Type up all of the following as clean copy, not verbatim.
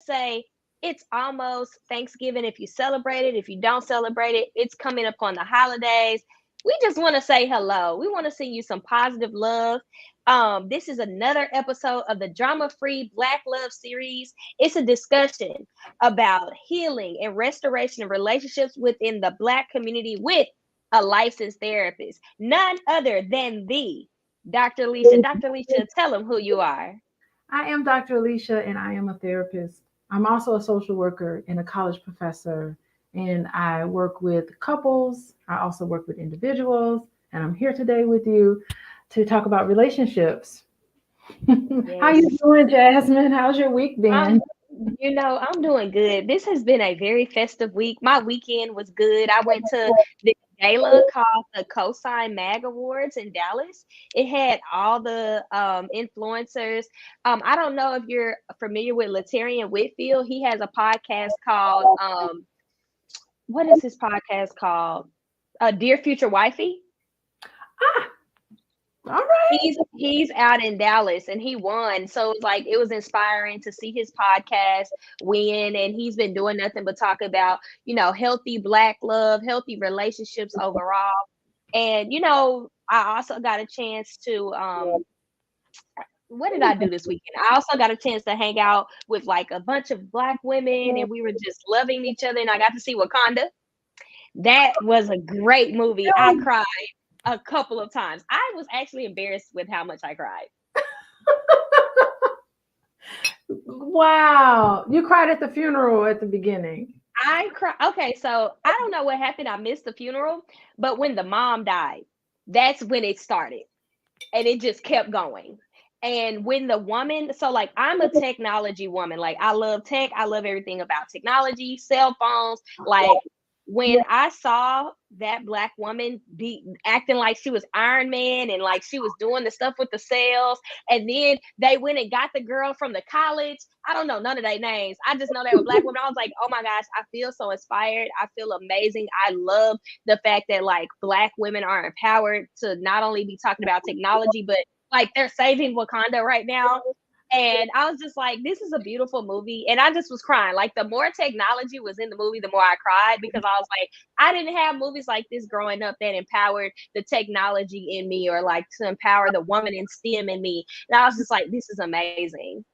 say it's almost Thanksgiving if you celebrate it. If you don't celebrate it, it's coming upon the holidays. We just want to say hello. We want to send you some positive love. This is another episode of the Drama Free Black Love series. It's a discussion about healing and restoration of relationships within the Black community with a licensed therapist, none other than the Dr. Alicia. Dr. Alicia, tell them who you are. I am Dr. Alicia, and I am a therapist. I'm also a social worker and a college professor, and I work with couples. I also work with individuals, and I'm here today with you to talk about relationships. How you Yes. doing, Jasmine? How's your week been? I'm I'm doing good. This has been a very festive week. My weekend was good. I went to the gala called the Cosign Mag Awards in Dallas. It had all the influencers. I don't know if you're familiar with Latarian Whitfield. He has a podcast called what is his podcast called? Dear Future Wifey. Ah, all right. He's out in Dallas and he won. So it's like it was inspiring to see his podcast win. And he's been doing nothing but talk about, healthy black love, healthy relationships overall. And I also got a chance to what did I do this weekend? I also got a chance to hang out with like a bunch of black women and we were just loving each other and I got to see Wakanda. That was a great movie. I cried a couple of times. I was actually embarrassed with how much I cried. Wow. You cried at the funeral at the beginning. I cried. Okay, so I don't know what happened. I missed the funeral, but when the mom died, that's when it started. And it just kept going. And when the woman, so like I'm a technology woman, like I love tech, I love everything about technology, cell phones, like when I saw that black woman be acting like she was Iron Man and like she was doing the stuff with the cells, and then they went and got the girl from the college. I don't know none of their names. I just know they were black women. I was like, oh my gosh, I feel so inspired. I feel amazing. I love the fact that like black women are empowered to not only be talking about technology, but like they're saving Wakanda right now. And I was just like, this is a beautiful movie. And I just was crying. Like, the more technology was in the movie, the more I cried because I was like, I didn't have movies like this growing up that empowered the technology in me or like to empower the woman in STEM in me. And I was just like, this is amazing.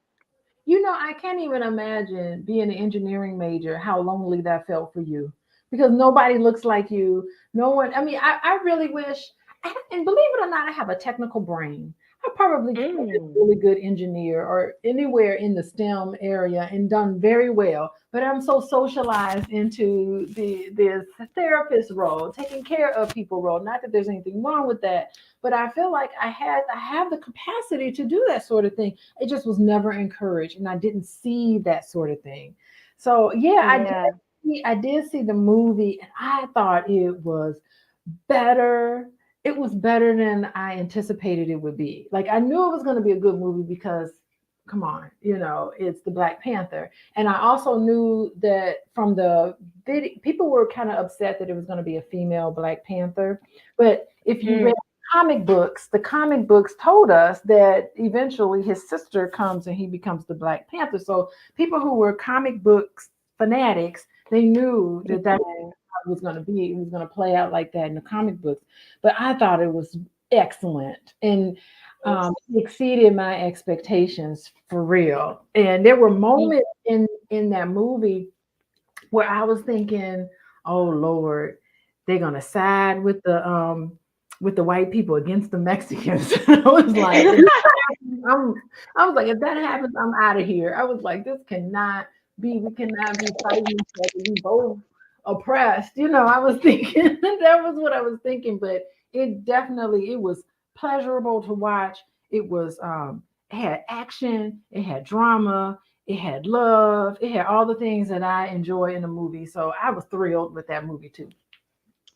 I can't even imagine being an engineering major, how lonely that felt for you because nobody looks like you. No one, I mean, I really wish, and believe it or not, I have a technical brain. I probably could have been a Mm. really good engineer or anywhere in the STEM area and done very well. But I'm so socialized into this therapist role, taking care of people role. Not that there's anything wrong with that, but I feel like I have the capacity to do that sort of thing. It just was never encouraged, and I didn't see that sort of thing. So yeah, Yeah. I did see the movie, and I thought it was better. It was better than I anticipated it would be. Like I knew it was going to be a good movie because come on, it's the Black Panther. And I also knew that from the video, people were kind of upset that it was going to be a female Black Panther. But if you Mm. read comic books, the comic books told us that eventually his sister comes and he becomes the Black Panther. So people who were comic books fanatics, they knew that was going to be. It was going to play out like that in the comic books. But I thought it was excellent and exceeded my expectations for real. And there were moments in that movie where I was thinking, "Oh Lord, they're going to side with the white people against the Mexicans." I was like, I'm, I was like, if that happens, I'm out of here. I was like, this cannot be. We cannot be fighting each other. We both oppressed. I was thinking that was what I was thinking. But it was pleasurable to watch. It had action. It had drama. It had love. It had all the things that I enjoy in a movie. So I was thrilled with that movie too.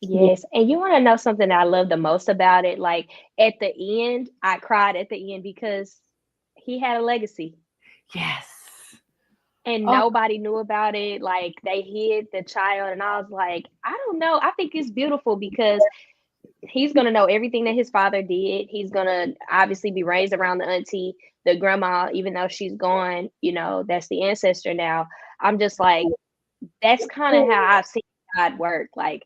Yeah. Yes. And you want to know something that I love the most about it? Like at the end, I cried at the end because he had a legacy Yes. and Oh, nobody knew about it. Like they hid the child. And I was like, I don't know. I think it's beautiful because he's going to know everything that his father did. He's going to obviously be raised around the auntie. the grandma, even though she's gone, you know, that's the ancestor now. I'm just like, that's kind of how I've seen God work. Like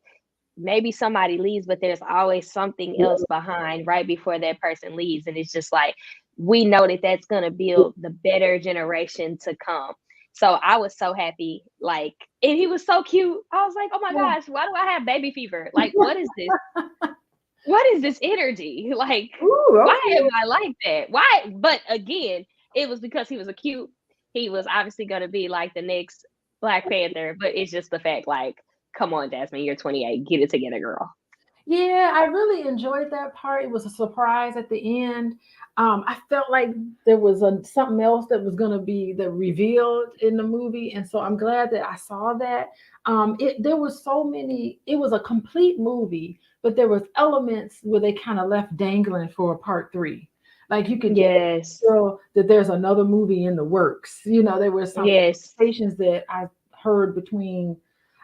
maybe somebody leaves, but there's always something else behind right before that person leaves. And it's just like, we know that that's going to build the better generation to come. So I was so happy. Like, and he was so cute. I was like, oh my gosh, why do I have baby fever? Like, what is this? What is this energy? Like, Ooh, why okay. am I like that? Why? But again, it was because he was a cute. He was obviously going to be like the next Black Panther, but it's just the fact, like, come on, Jasmine, you're 28. Get it together, girl. Yeah, I really enjoyed that part. It was a surprise at the end. I felt like there was something else that was going to be the revealed in the movie, and so I'm glad that I saw that. There was so many. It was a complete movie, but there was elements where they kind of left dangling for a part three. Like you could just Yes. feel that there's another movie in the works. You know, there were some Yes. conversations that I heard between,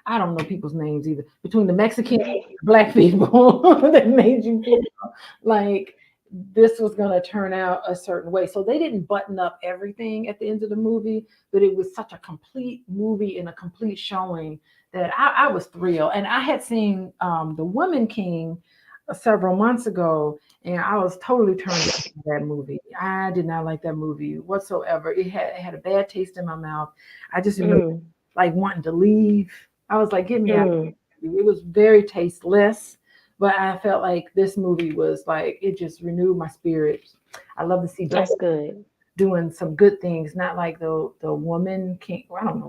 I don't know people's names either, between the Mexican and the Black people that made you feel like this was going to turn out a certain way. So they didn't button up everything at the end of the movie, but it was such a complete movie and a complete showing that I was thrilled. And I had seen The Woman King several months ago, and I was totally turned off by that movie. I did not like that movie whatsoever. It had a bad taste in my mouth. I just remember Mm, like wanting to leave. I was like, get me out. mm, It was very tasteless, but I felt like this movie was like it just renewed my spirit. I love to see Black that's good. doing some good things, not like the woman king. I don't know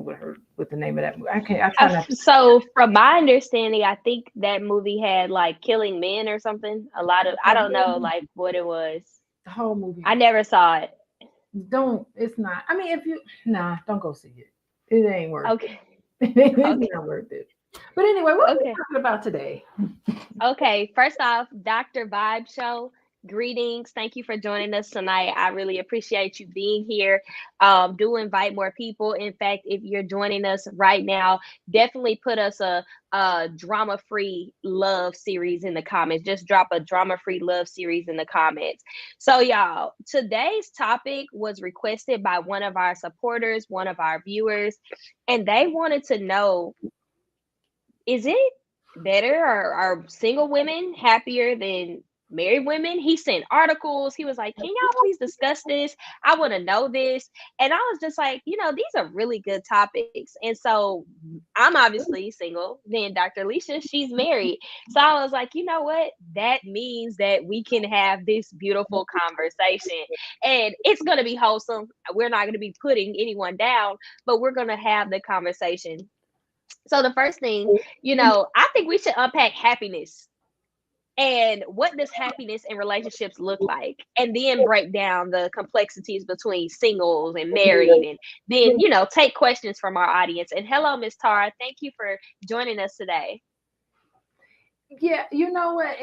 what the name of that movie. I can't. I try not to. So, from my understanding, I think that movie had like killing men or something. A lot of, I don't know, like what it was. The whole movie. I never saw it. Don't. It's not. I mean, if you don't go see it. It ain't worth it. Okay. It's Okay. not worth it. But anyway, what are we Okay. talking about today? Okay, first off, Dr. Vibe Show, greetings. Thank you for joining us tonight. I really appreciate you being here. Do invite more people. In fact, if you're joining us right now, definitely put us a drama-free love series in the comments. Just drop a drama-free love series in the comments. So, y'all, today's topic was requested by one of our supporters, one of our viewers, and they wanted to know, is it better or are single women happier than married women? He sent articles. He was like, can y'all please discuss this? I want to know this. And I was just like, you know, these are really good topics. And so I'm obviously single. Then Dr. Alicia, she's married. So I was like, you know what? That means that we can have this beautiful conversation. And it's going to be wholesome. We're not going to be putting anyone down, but we're going to have the conversation. So the first thing, you know, I think we should unpack happiness and what does happiness in relationships look like, and then break down the complexities between singles and married, and then, you know, take questions from our audience. And hello, Miss Tara, thank you for joining us today. Yeah, you know what?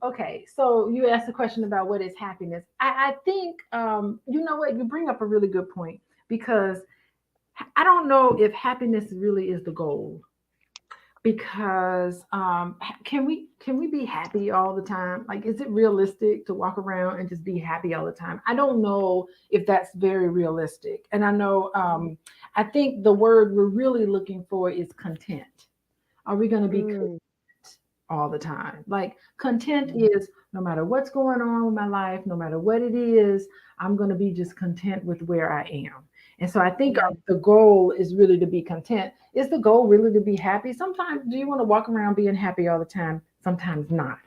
Okay, so you asked a question about what is happiness. I think you know what, you bring up a really good point because I don't know if happiness really is the goal. Because can we be happy all the time? Like, is it realistic to walk around and just be happy all the time? I don't know if that's very realistic. And I know I think the word we're really looking for is content. Are we going to be Mm, all the time? Like content is no matter what's going on with my life, no matter what it is, I'm going to be just content with where I am. And so I think mm, the goal is really to be content. Is the goal really to be happy? Sometimes do you want to walk around being happy all the time? Sometimes not.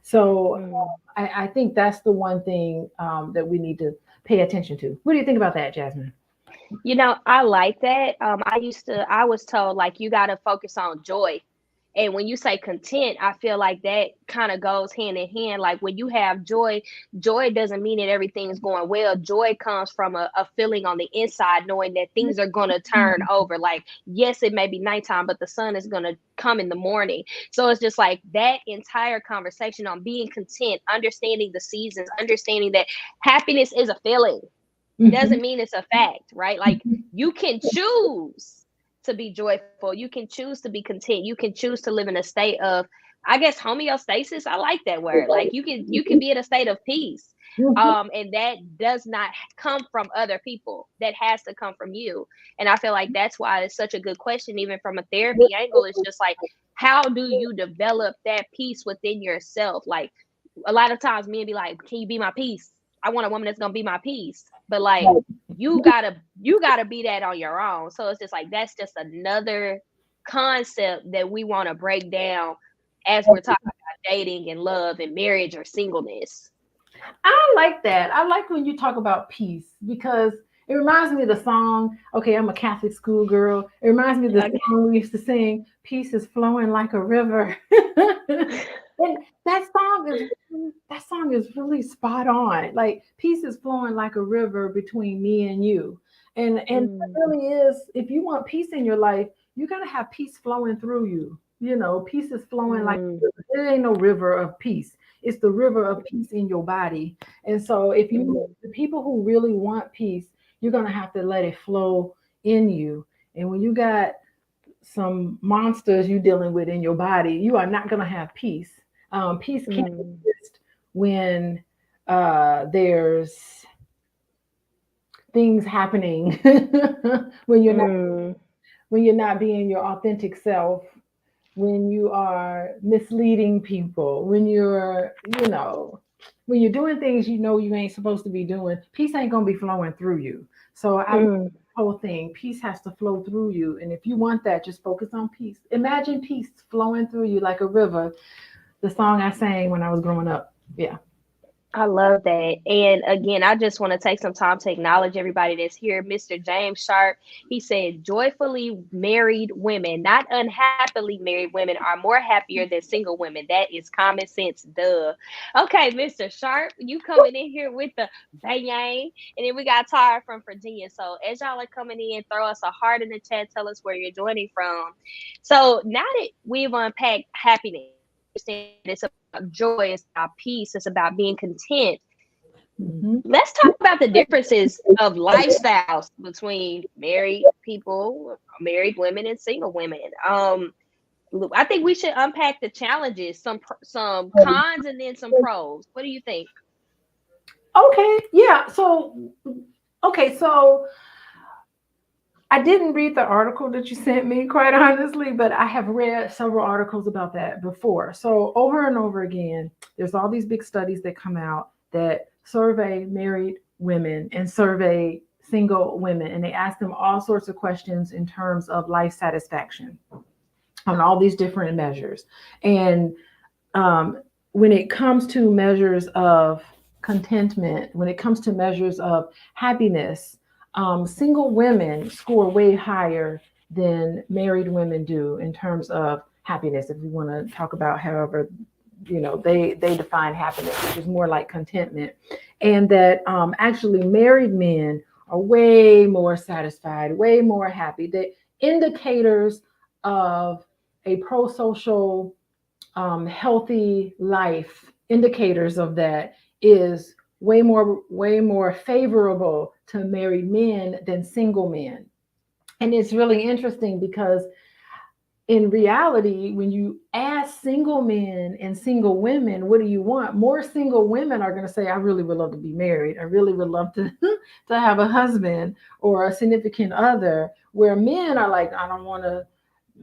So mm. I think that's the one thing that we need to pay attention to. What do you think about that, Jasmine? You know, I like that. I was told like you got to focus on joy. And when you say content, I feel like that kind of goes hand in hand. Like when you have joy, joy doesn't mean that everything's going well. Joy comes from a feeling on the inside, knowing that things are going to turn over. Like, yes, it may be nighttime, but the sun is going to come in the morning. So it's just like that entire conversation on being content, understanding the seasons, understanding that happiness is a feeling, Mhm. doesn't mean it's a fact, right? Like you can choose to be joyful, you can choose to be content, you can choose to live in a state of I guess homeostasis. I like that word. Like you can be in a state of peace. Mhm. And that does not come from other people. That has to come from you. And I feel like that's why it's such a good question, even from a therapy angle. It's just like, how do you develop that peace within yourself? Like a lot of times men be like, can you be my peace? I want a woman that's gonna be my peace. But like you gotta be that on your own. So it's just like that's just another concept that we want to break down as we're talking about dating and love and marriage or singleness. I like that. I like when you talk about peace because it reminds me of the song. Okay, I'm a Catholic schoolgirl. It reminds me of the Okay. song we used to sing, "Peace is flowing like a river." And that song is really spot on. Like peace is flowing like a river between me and you. And it Mm, really is, if you want peace in your life, you gotta have peace flowing through you. You know, peace is flowing like mm, a river. There ain't no river of peace. It's the river of peace in your body. And so if you mm. the people who really want peace, you're gonna have to let it flow in you. And when you got some monsters you dealing with in your body, you are not gonna have peace. Peace can't Mm, exist when there's things happening when you're not mm, when you're not being your authentic self, when you are misleading people, when you're, when you're doing things you know you ain't supposed to be doing, peace ain't gonna be flowing through you. So I love mm. the whole thing. Peace has to flow through you. And if you want that, just focus on peace. Imagine peace flowing through you like a river. The song I sang when I was growing up. Yeah. I love that. And again, I just want to take some time to acknowledge everybody that's here. Mr. James Sharp, he said, joyfully married women, not unhappily married women, are more happier than single women. That is common sense. Duh. Okay, Mr. Sharp, you coming in here with the bang. And then we got Tara from Virginia. So as y'all are coming in, throw us a heart in the chat. Tell us where you're joining from. So now that we've unpacked happiness, understand that it's about joy, it's about peace, it's about being content. Mhm. Let's talk about the differences of lifestyles between married people, married women, and single women. I think we should unpack the challenges, some cons, and then some pros. What do you think? Okay. Yeah. So I didn't read the article that you sent me, quite honestly, but I have read several articles about that before. So over and over again, there's all these big studies that come out that survey married women and survey single women, and they ask them all sorts of questions in terms of life satisfaction on all these different measures. And um, when it comes to measures of contentment, when it comes to measures of happiness, single women score way higher than married women do in terms of happiness. If we want to talk about, however, they define happiness, which is more like contentment, and that actually married men are way more satisfied, way more happy. The indicators of a pro-social healthy life, indicators of that is way more favorable to married men than single men. And it's really interesting because in reality, when you ask single men and single women, what do you want? More single women are going to say, I really would love to be married. I really would love to to have a husband or a significant other, where men are like, I don't want to,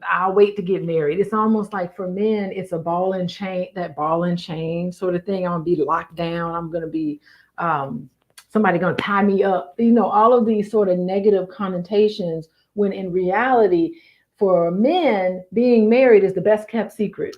I'll wait to get married. It's almost like for men, it's a ball and chain, that ball and chain sort of thing. I'm gonna be locked down. I'm gonna be somebody gonna tie me up. All of these sort of negative connotations. When in reality, for men, being married is the best kept secret.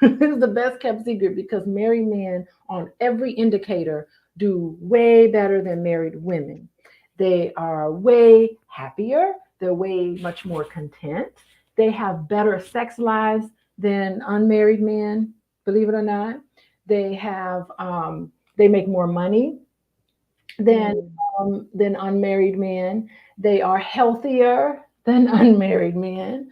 It's the best kept secret because married men, on every indicator, do way better than married women. They are way happier. They're way much more content. They have better sex lives than unmarried men, believe it or not. They make more money than Mm, unmarried men. They are healthier than unmarried men.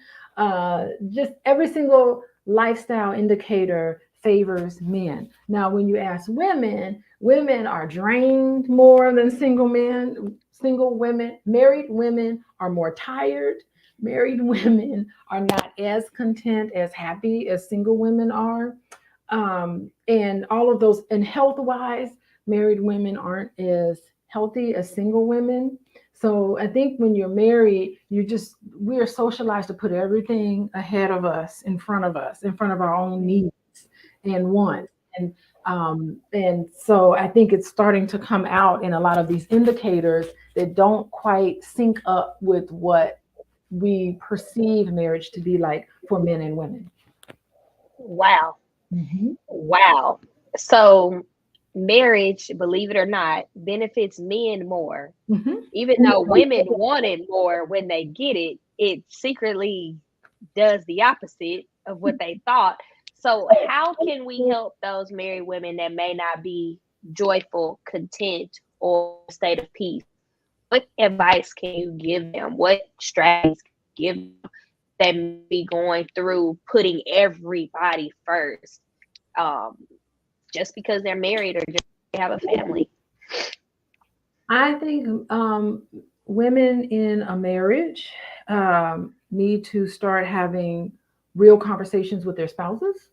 Just every single lifestyle indicator favors men. Now, when you ask women, women are drained more than single men. Single women, married women are more tired. married women are not as content, as happy as single women are. And all of those, and health wise, married women aren't as healthy as single women. So I think when you're married, we are socialized to put everything ahead of us, in front of our own needs and wants. And so I think it's starting to come out in a lot of these indicators that don't quite sync up with what we perceive marriage to be like for men and women. Wow. Hmm. Wow. So marriage, believe it or not, benefits men more. Hmm. Even though women want it more when they get it, it secretly does the opposite of what they thought. So how can we help those married women that may not be joyful, content, or in a state of peace? What advice can you give them? What strategies can you give them that may be going through putting everybody first, um, just because they're married or just they have a family? I think women in a marriage need to start having real conversations with their spouses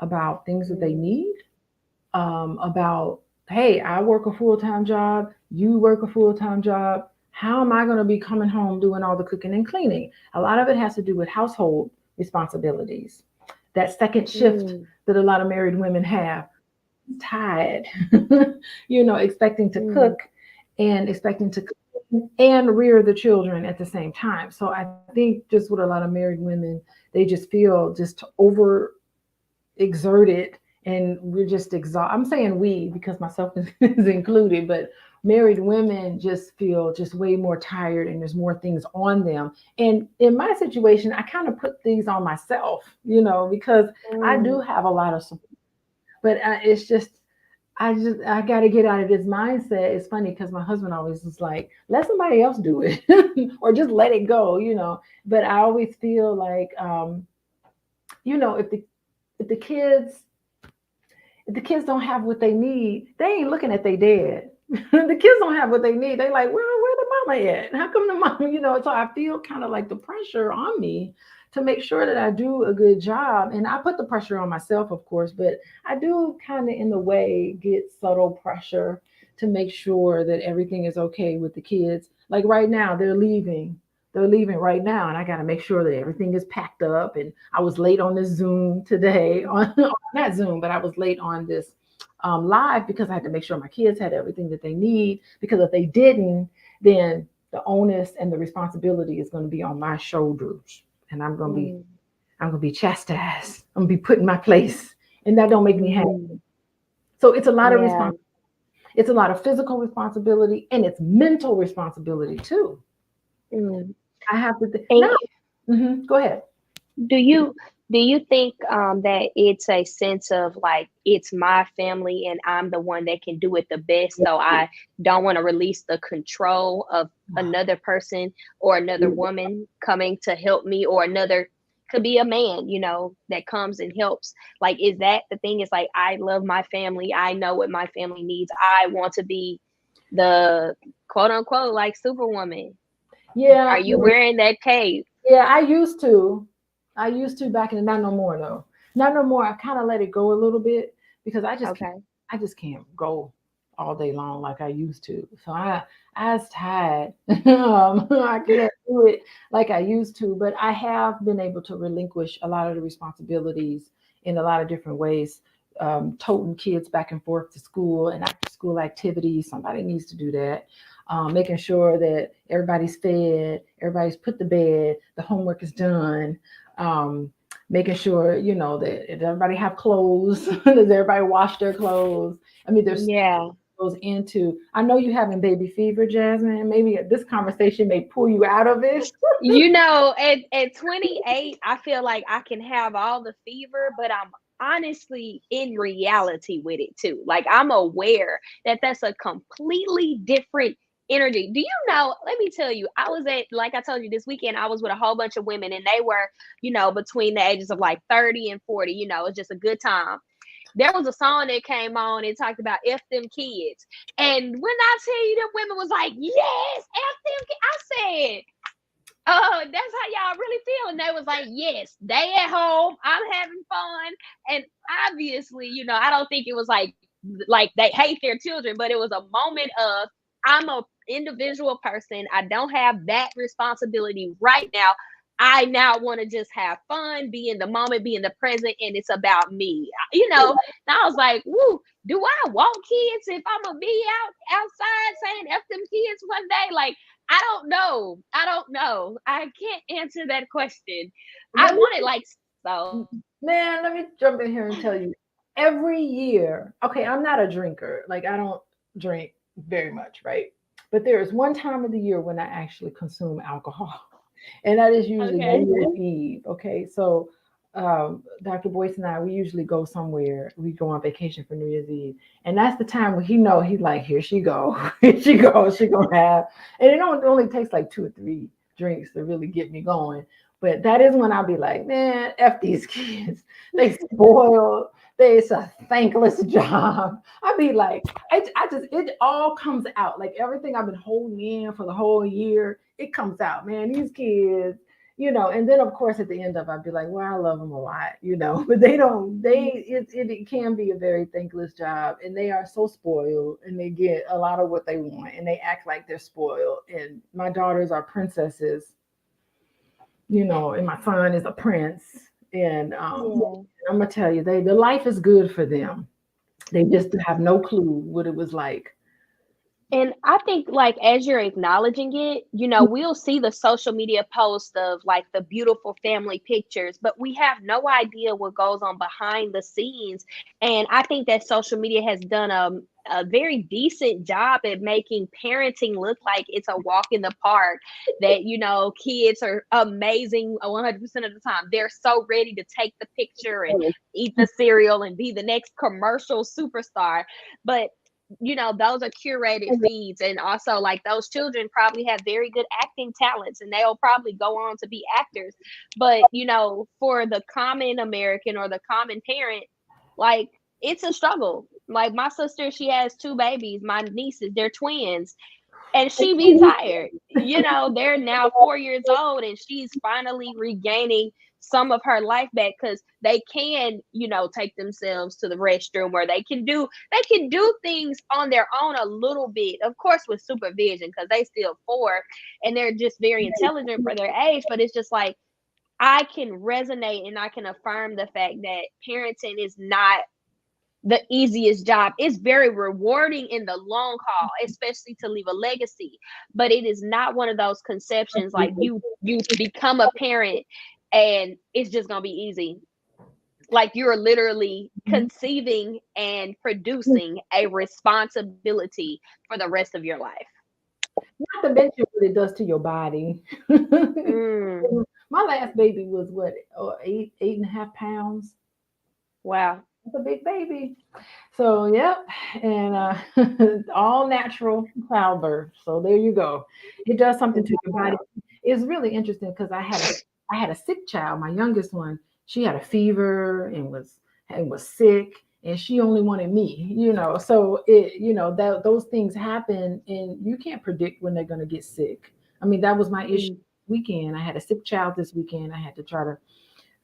about things that they need, about, hey, I work a full time job, you work a full time job. How am I going to be coming home doing all the cooking and cleaning? A lot of it has to do with household responsibilities. That second shift Mm, that a lot of married women have, tired, expecting to mm, cook and expecting to clean and rear the children at the same time. So I think just with a lot of married women, they just feel just over exerted, and we're just exhausted. I'm saying we because myself is included, but married women just feel just way more tired and there's more things on them. And in my situation, I kind of put these on myself, because I do mm, have a lot of support, but it's just I got to get out of this mindset. It's funny because my husband always is like, let somebody else do it or just let it go. But I always feel like, if the kids if the kids don't have what they need, they ain't looking at their dad. The kids don't have what they need. They like, where the mama at? How come the mama, So I feel kind of like the pressure on me to make sure that I do a good job. And I put the pressure on myself, of course, but I do kind of in a way get subtle pressure to make sure that everything is okay with the kids. Like right now, they're leaving. They're leaving right now, and I got to make sure that everything is packed up. And I was late on this Zoom today, on not Zoom, but I was late on this live because I had to make sure my kids had everything that they need. Because if they didn't, then the onus and the responsibility is going to be on my shoulders, and mm, I'm gonna be chastised. I'm gonna be put in my place, and that don't make me happy. mm. So it's a lot of Yeah. responsibility. It's a lot of physical responsibility, and it's mental responsibility too. Mm. I have to And now. Go ahead. do you do you think that it's a sense of like it's my family and I'm the one that can do it the best, so I don't want to release the control of another person or another woman coming to help me, or another, could be a man, that comes and helps. Like, is that the thing? Is like, I love my family, I know what my family needs, I want to be the quote unquote like superwoman. Are Yeah, you wearing that cape? yeah. I used to back in the, not no more though. Not no more. I kind of let it go a little bit because Okay. I just can't go all day long like I used to. So I was tired. I can't do it like I used to, but I have been able to relinquish a lot of the responsibilities in a lot of different ways. Toting kids back and forth to school and after school activities. Somebody needs to do that. Making sure that everybody's fed, everybody's put to bed, the homework is done. Um, Making sure that everybody have clothes. Does everybody wash their clothes? I mean, there's Yeah. goes into. I know you having baby fever, Jasmine. Maybe this conversation may pull you out of it. At 28, I feel like I can have all the fever, but I'm honestly in reality with it too. Like, I'm aware that that's a completely different energy. Do you know? Let me tell you, I was at, like I told you, this weekend, I was with a whole bunch of women, and they were, between the ages of like 30 and 40. It's just a good time. There was a song that came on and talked about F them kids. And when I tell you, the women was like, yes, F them kids. I said, oh, that's how And they was like, yes, they at home, I'm having fun. And obviously, I don't think it was like they hate their children, but it was a moment of, I'm a individual person. I don't have that responsibility right now. I now want to just have fun, be in the moment, be in the present, and it's about me. And I was like, woo, do I want kids if I'm gonna be outside saying F them kids one day? Like, I don't know. I don't know. I can't answer that question. I Let me, want it like so. man, let me jump in here and tell you. Every year, okay, I'm not a drinker. Like I don't drink very much, right? But there is one time of the year when I actually consume alcohol, and that is usually Okay. New Year's Eve. Okay, so Dr. Boyce and I, we usually go somewhere. We go on vacation for New Year's Eve, and that's the time when he's like, here she go, here she goes, she gonna have, and it only takes like 2 or 3 drinks to really get me going. But that is when I'll be like, man, F these kids. They spoiled. It's a thankless job. I'd be like, I just, it all comes out. Like everything I've been holding in for the whole year, it comes out, man. These kids, and then of course at the end of it, I'd be like, well, I love them a lot. But they don't, it can be a very thankless job. And they are so spoiled and they get a lot of what they want and they act like they're spoiled. And my daughters are princesses, and my son is a prince. And Yeah. I'm gonna tell you, the life is good for them. They just have no clue what it was like. And I think, like, as you're acknowledging it, we'll see the social media post of like the beautiful family pictures, but we have no idea what goes on behind the scenes. And I think that social media has done a very decent job at making parenting look like it's a walk in the park, that, kids are amazing 100% of the time. They're so ready to take the picture and eat the cereal and be the next commercial superstar. But those are curated feeds, and also like those children probably have very good acting talents and they'll probably go on to be actors. But for the common American or the common parent, like, it's a struggle. Like, my sister, she has 2 babies, my nieces, they're twins, and she be tired. They're now 4 years old and she's finally regaining some of her life back, because they can, take themselves to the restroom, where they can do things on their own a little bit, of course with supervision, because they still 4 and they're just very intelligent for their age. But it's just like, I can resonate and I can affirm the fact that parenting is not the easiest job. It's very rewarding in the long haul, especially to leave a legacy. But it is not one of those conceptions like you become a parent and it's just gonna be easy. Like, you're literally conceiving and producing a responsibility for the rest of your life. Not to mention what it does to your body. Mm, My last baby was what, 8.5 pounds. wow. It's a big baby. So yep, and all natural childbirth. So there you go. It does something to your body. Wow. It's really interesting because I had a sick child, my youngest one. She had a fever and was sick, and she only wanted me. So that those things happen, and you can't predict when they're gonna get sick. I mean, that was my issue Mm, weekend. I had a sick child this weekend. I had to try to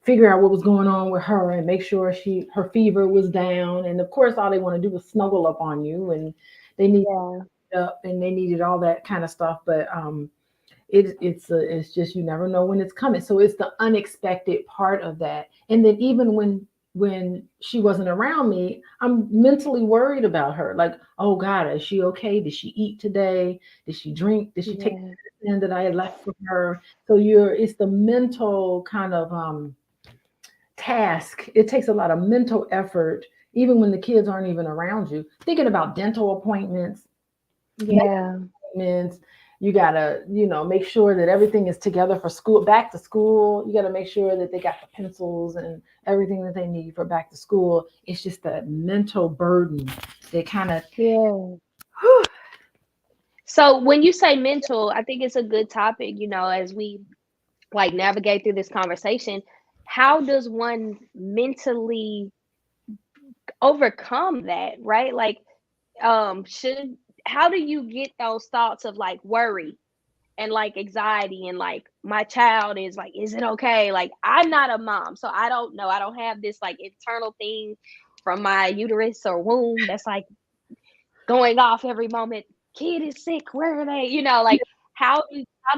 figure out what was going on with her and make sure her fever was down. And of course, all they want to do is snuggle up on you, and they need yeah. up and they needed all that kind of stuff. But it's just, you never know when it's coming. So it's the unexpected part of that. And then even when she wasn't around me, I'm mentally worried about her. Like, oh God, is she okay? Did she eat today? Did she drink? Did she take Yeah. the medicine that I had left for her? So it's the mental kind of task. It takes a lot of mental effort, even when the kids aren't even around you. Thinking about dental appointments, Yeah. appointments. You gotta, make sure that everything is together for school, back to school. You gotta make sure that they got the pencils and everything that they need for back to school. It's just that mental burden that kind of, Yeah. So when you say mental, I think it's a good topic, as we like navigate through this conversation. How does one mentally overcome that, right? Like, should how do you get those thoughts of like worry and like anxiety and like my child is like, is it okay? Like I'm not a mom, so I don't know. I don't have this like internal thing from my uterus or womb that's like going off every moment. Kid is sick. Where are they? Like how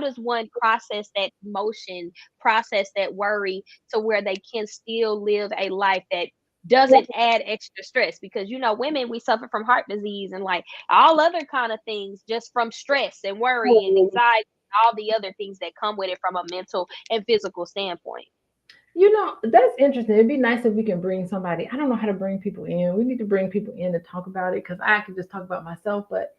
does one process that emotion, process that worry to where they can still live a life that doesn't add extra stress? Because women, we suffer from heart disease and like all other kind of things just from stress and worry and anxiety, all the other things that come with it from a mental and physical standpoint. That's interesting. It'd be nice if we can bring somebody. I don't know how to bring people in. We need to bring people in to talk about it because I can just talk about myself. But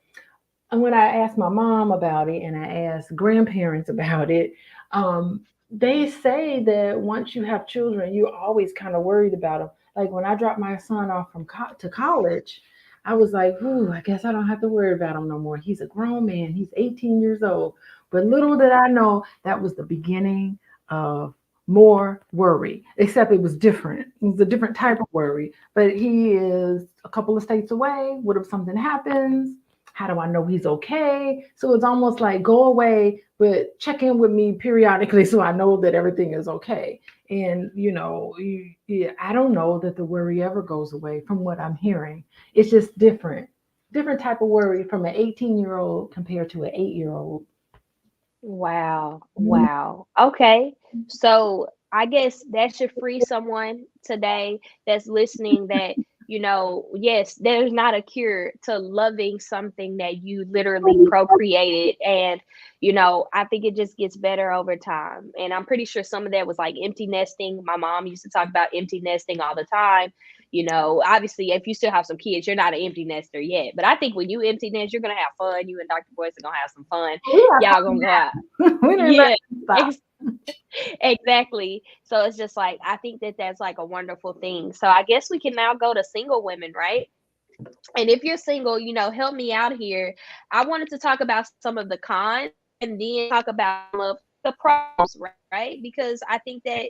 when I asked my mom about it and I asked grandparents about it, um, they say that once you have children, you're always kind of worried about them. Like when I dropped my son off to college, I was like, "Ooh, I guess I don't have to worry about him no more. He's a grown man. He's 18 years old." But little did I know that was the beginning of more worry. Except it was different. It was a different type of worry. But he is a couple of states away. What if something happens? How do I know he's okay? So it's almost like go away, but check in with me periodically so I know that everything is okay. And yeah, I don't know that the worry ever goes away from what I'm hearing. It's just different type of worry from an 18-year-old compared to an 8-year-old. Wow. Wow. Okay. So I guess that should free someone today that's listening that, yes, there's not a cure to loving something that you literally procreated. And, I think it just gets better over time. And I'm pretty sure some of that was like empty nesting. My mom used to talk about empty nesting all the time. Obviously, if you still have some kids, you're not an empty nester yet. But I think when you empty nest, you're going to have fun. You and Dr. Boyce are going to have some fun. Y'all going to go out. We didn't let Yeah, him stop. exactly. So it's just like, I think that that's like a wonderful thing. So I guess we can now go to single women, right? And if you're single, help me out here. I wanted to talk about some of the cons and then talk about some of the pros, right? Because I think that,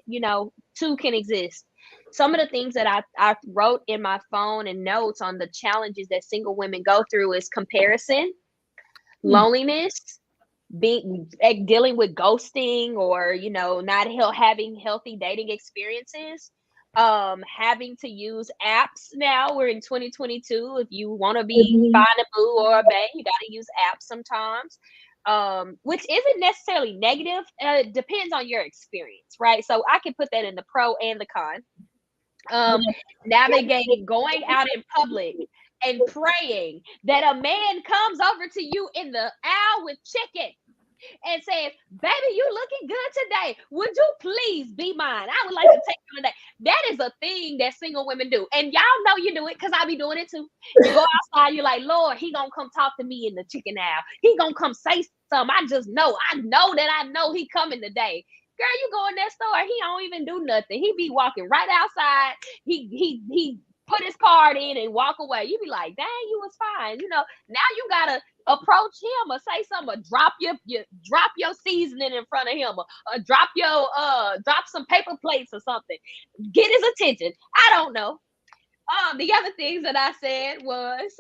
two can exist. Some of the things that I wrote in my phone and notes on the challenges that single women go through is comparison, loneliness, being dealing with ghosting or not having healthy dating experiences, having to use apps. Now we're in 2022. If you want to be find a boo or a bae, you got to use apps sometimes, which isn't necessarily negative. It depends on your experience, right? So I can put that in the pro and the con. um Navigating going out in public and praying that a man comes over to you in the aisle with chicken and says, "Baby, you looking good today. Would you please be mine? I would like to take you today." That is a thing that single women do. And y'all know you do it because I be doing it too. You go outside, you're like, "Lord, he gonna come talk to me in the chicken aisle. He gonna come say something. I just know. I know he coming today." Girl, you go in that store, he don't even do nothing. He be walking right outside. He put his card in and walk away. You be like, "Dang, you was fine." Now you gotta approach him or say something or drop your seasoning in front of him or drop some paper plates or something. Get his attention. I don't know. The other things that I said was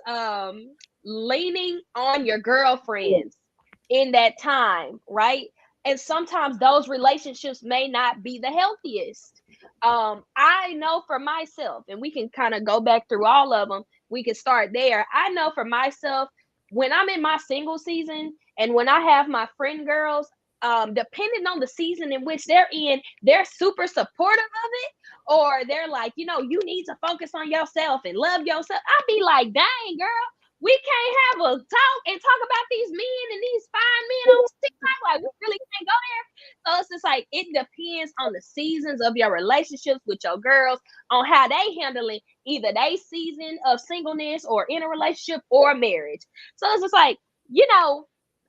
leaning on your girlfriends in that time, right? And sometimes those relationships may not be the healthiest. I know for myself, and we can kind of go back through all of them. We can start there. I know for myself, when I'm in my single season and when I have my friend girls, depending on the season in which they're in, they're super supportive of it, or they're like, you need to focus on yourself and love yourself. I'd be like, "Dang, girl, we can't have a talk and talk about these men and these fine men on TikTok. Like, we really can't go there." So it's just like, it depends on the seasons of your relationships with your girls, on how they handling either they season of singleness or in a relationship or marriage. So it's just like,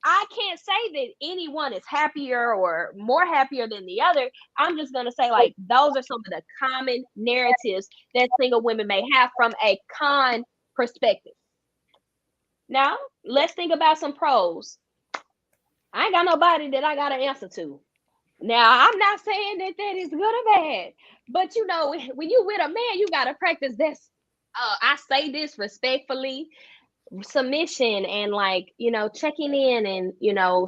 I can't say that anyone is happier or more happier than the other. I'm just going to say, like, those are some of the common narratives that single women may have from a con perspective. Now, let's think about some pros. I ain't got nobody that I got to answer to. Now, I'm not saying that that is good or bad, but when you with a man, you got to practice this. I say this respectfully. submission and like, checking in and,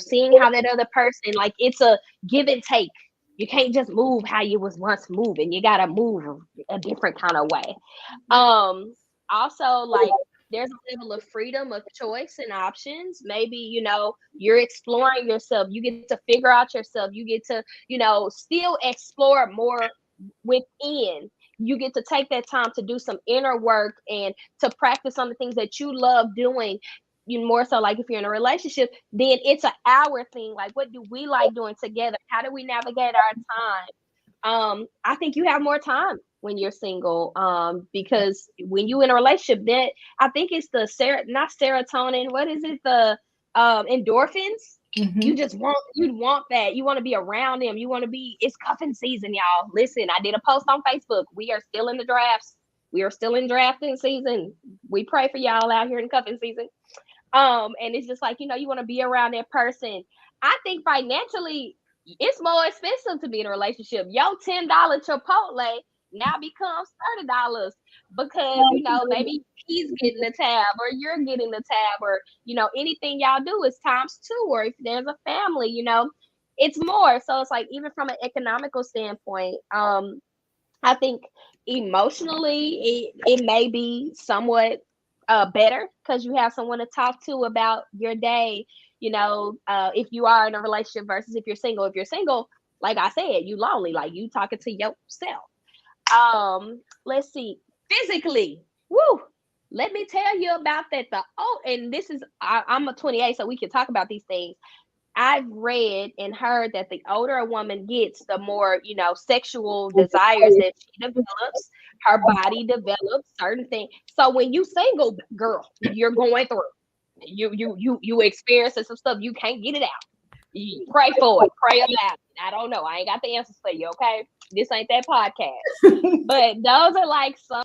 seeing how that other person, like it's a give and take. You can't just move how you was once moving. You gotta move a different kind of way. Also, like there's a level of freedom of choice and options. Maybe, you're exploring yourself. You get to figure out yourself. You get to, still explore more within. You get to take that time to do some inner work and to practice on the things that you love doing. You more so like if you're in a relationship, then it's an hour thing. Like, what do we like doing together? How do we navigate our time? I think you have more time when you're single, because when you in a relationship, then I think it's the not serotonin. What is it? The endorphins. You just want that. You want to be around them. You want to be. It's cuffing season, y'all. Listen, I did a post on Facebook. We are still in the drafts. We are still in drafting season. We pray for y'all out here in cuffing season. And it's just like, you want to be around that person. I think financially, it's more expensive to be in a relationship. Yo, $10 Chipotle now becomes $30 because, maybe he's getting the tab or you're getting the tab or, anything y'all do is times two, or if there's a family, it's more. So it's like, even from an economical standpoint, I think emotionally it may be somewhat better because you have someone to talk to about your day, if you are in a relationship versus if you're single. If you're single, like I said, you lonely, like you talking to yourself. Let's see, physically, woo, let me tell you about that. And this is, I'm a 28, so we can talk about these things. I've read and heard that the older a woman gets, the more, sexual desires that she develops. Her body develops certain things. So when you single, girl, you're going through. You experiencing some stuff. You can't get it out. You pray for it. Pray about it. I don't know. I ain't got the answers for you, okay? This ain't that podcast. But those are like some,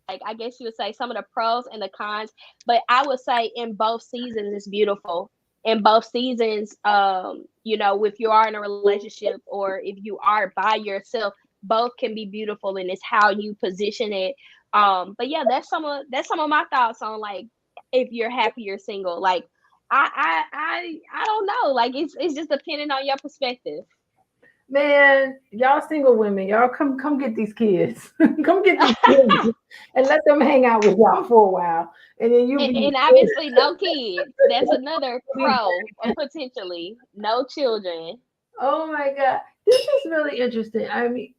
like, I guess you would say some of the pros and the cons. But I would say in both seasons, it's beautiful. In both seasons, if you are in a relationship or if you are by yourself, both can be beautiful, and it's how you position it. But yeah, that's some of my thoughts on, like, if you're happy you're single. Like, I don't know. Like, it's just depending on your perspective. Man, y'all single women, y'all come get these kids. Come get these kids and let them hang out with y'all for a while. And then you be And obviously no kids. That's another pro, or potentially no children. oh my God. This is really interesting. I mean,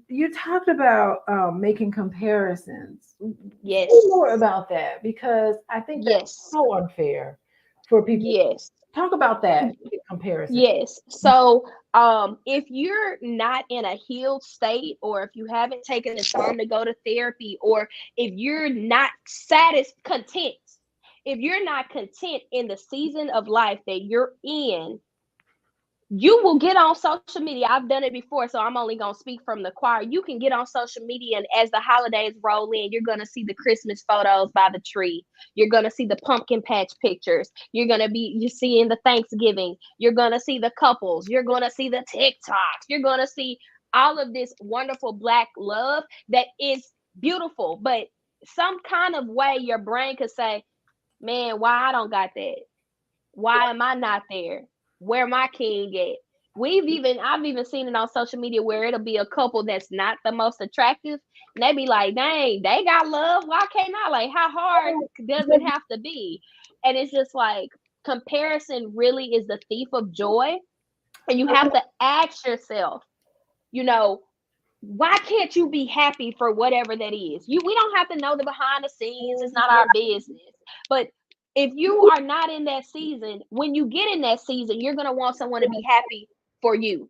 you talked about making comparisons. Yes. Say more about that because I think that's Yes. so unfair for people. Yes. Talk about that comparison. Yes. So, if you're not in a healed state, or if you haven't taken the time to go to therapy, or if you're not content, if you're not content in the season of life that you're in, you will get on social media. I've done it before, so I'm only going to speak from the choir. You can get on social media, and as the holidays roll in, you're going to see the Christmas photos by the tree. You're going to see the pumpkin patch pictures. You're seeing the Thanksgiving. You're going to see the couples. You're going to see the TikToks. You're going to see all of this wonderful Black love that is beautiful. But some kind of way your brain could say, man, why I don't got that? Why am I not there? Where my king at? I've even seen it on social media where it'll be a couple that's not the most attractive. And they be like, dang, they got love. Why can't I? Like, how hard does it have to be? And it's just like, comparison really is the thief of joy. And you have to ask yourself, why can't you be happy for whatever that is? We don't have to know the behind the scenes. It's not our business. But if you are not in that season, when you get in that season, you're going to want someone to be happy for you.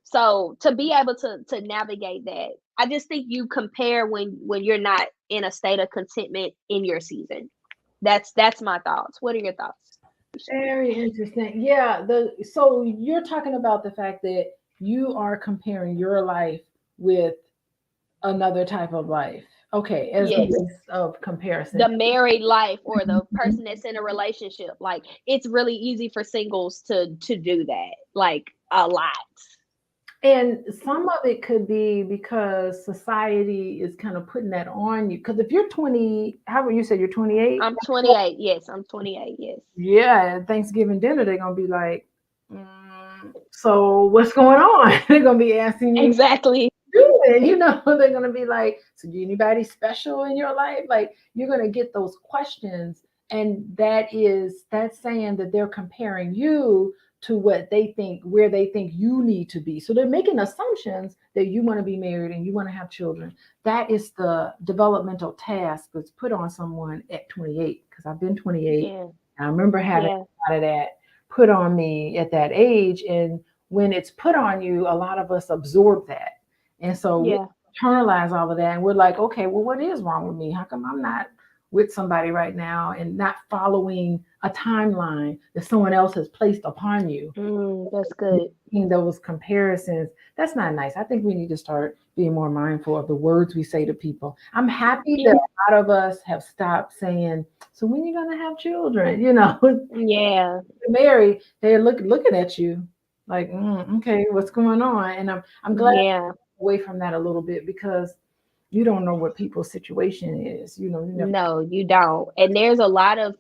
So to be able to navigate that, I just think you compare when you're not in a state of contentment in your season. That's my thoughts. What are your thoughts? Very interesting. Yeah, so you're talking about the fact that you are comparing your life with another type of life. Okay, as a Yes. list of comparison. The married life or the person that's in a relationship. Like, it's really easy for singles to do that, like, a lot. And some of it could be because society is kind of putting that on you. Because if you're 20, how about you said you're 28? I'm 28. Yes, I'm 28. Yes. Yeah, at Thanksgiving dinner, they're gonna be like, so what's going on? They're gonna be asking you, Exactly. doing? They're gonna be like, so anybody special in your life? Like you're gonna get those questions, and that's saying that they're comparing you to what they think, where they think you need to be. So they're making assumptions that you want to be married and you want to have children. That is the developmental task that's put on someone at 28. Because I've been 28. Yeah. I remember having Yeah. a lot of that put on me at that age, and when it's put on you, a lot of us absorb that. And so we Yeah. internalize all of that and we're like, okay, well, what is wrong with me? How come I'm not with somebody right now and not following a timeline that someone else has placed upon you? That's good. Making those comparisons, that's not nice. I think we need to start being more mindful of the words we say to people. I'm happy Yeah. that a lot of us have stopped saying, so when you gonna have children? Yeah. Married, they're looking at you like, okay, what's going on? And I'm glad Yeah. away from that a little bit because you don't know what people's situation is. You never. No, you don't. And there's a lot of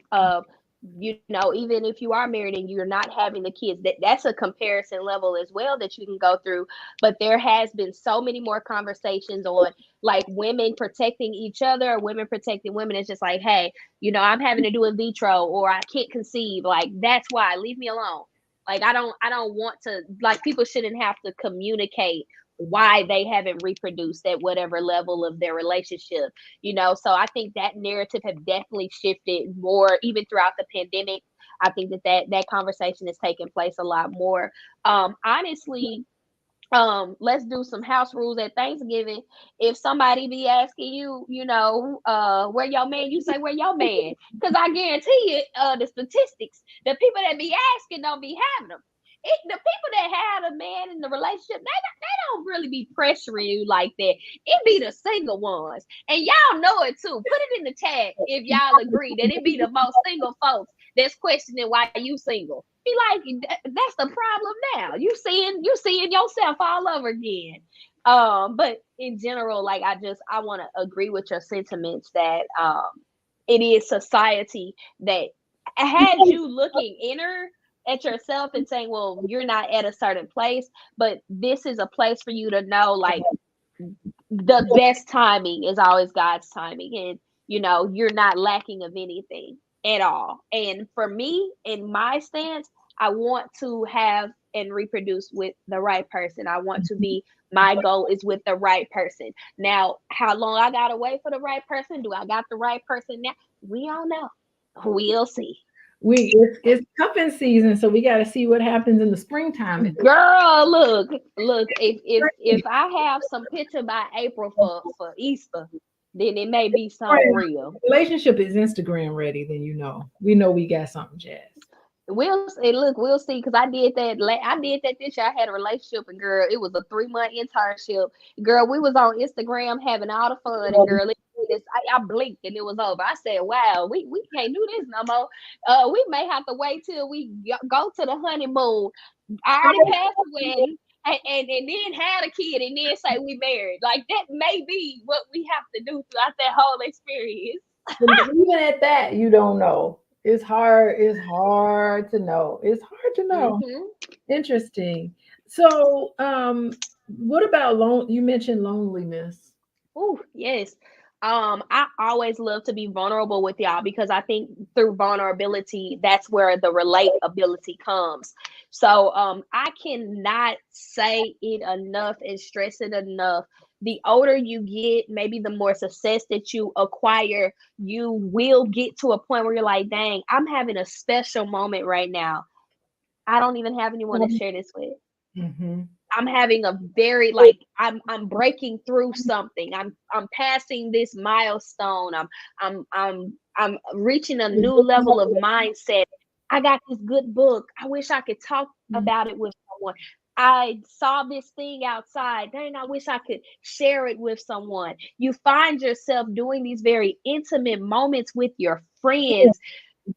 even if you are married and you're not having the kids, that's a comparison level as well that you can go through. But there has been so many more conversations on like women protecting each other, women protecting women. It's just like, hey, I'm having to do in vitro or I can't conceive. Like that's why, leave me alone. Like I don't want to, like, people shouldn't have to communicate why they haven't reproduced at whatever level of their relationship. So I think that narrative have definitely shifted more even throughout the pandemic. I think that conversation is taking place a lot more. Honestly, let's do some house rules at Thanksgiving. If somebody be asking you, where your man, you say where your man, because I guarantee you, the statistics, the people that be asking don't be having them. The people that have a man in the relationship, they don't really be pressuring you like that. It be the single ones, and y'all know it too. Put it in the chat if y'all agree that it be the most single folks that's questioning why you single. Be like, that's the problem now. You seeing yourself all over again. But in general, like I want to agree with your sentiments that it is society that had you looking inner at yourself and saying, well, you're not at a certain place, but this is a place for you to know, like, the best timing is always God's timing, and you're not lacking of anything at all. And for me, in my stance, I want to have and reproduce with the right person. I want to be, my goal is with the right person. Now, how long I gotta wait for the right person? Do I got the right person now? We don't know. We'll see. It's cuffing season, so we got to see what happens in the springtime. Girl, look. If I have some picture by April for Easter, then it may be something real. Relationship is Instagram ready, then we know we got something, Jazz. We'll see. Because I did that. I did that this year. I had a relationship, and girl, it was a 3-month internship. Girl, we was on Instagram having all the fun, and girl, I blinked and it was over. I said, "Wow, we can't do this no more. We may have to wait till we go to the honeymoon. I already passed the wedding." And then had a kid and then say we married. Like that may be what we have to do throughout that whole experience. Even at that, you don't know. It's hard. It's hard to know. It's hard to know. Mm-hmm. Interesting. So, what about you mentioned loneliness. Oh, yes. I always love to be vulnerable with y'all because I think through vulnerability, that's where the relatability comes. So I cannot say it enough and stress it enough. The older you get, maybe the more success that you acquire, you will get to a point where you're like, dang, I'm having a special moment right now. I don't even have anyone to share this with. Mm-hmm. I'm having a very, like, I'm breaking through something. I'm passing this milestone. I'm reaching a new level of mindset. I got this good book. I wish I could talk about it with someone. I saw this thing outside. Dang, I wish I could share it with someone. You find yourself doing these very intimate moments with your friends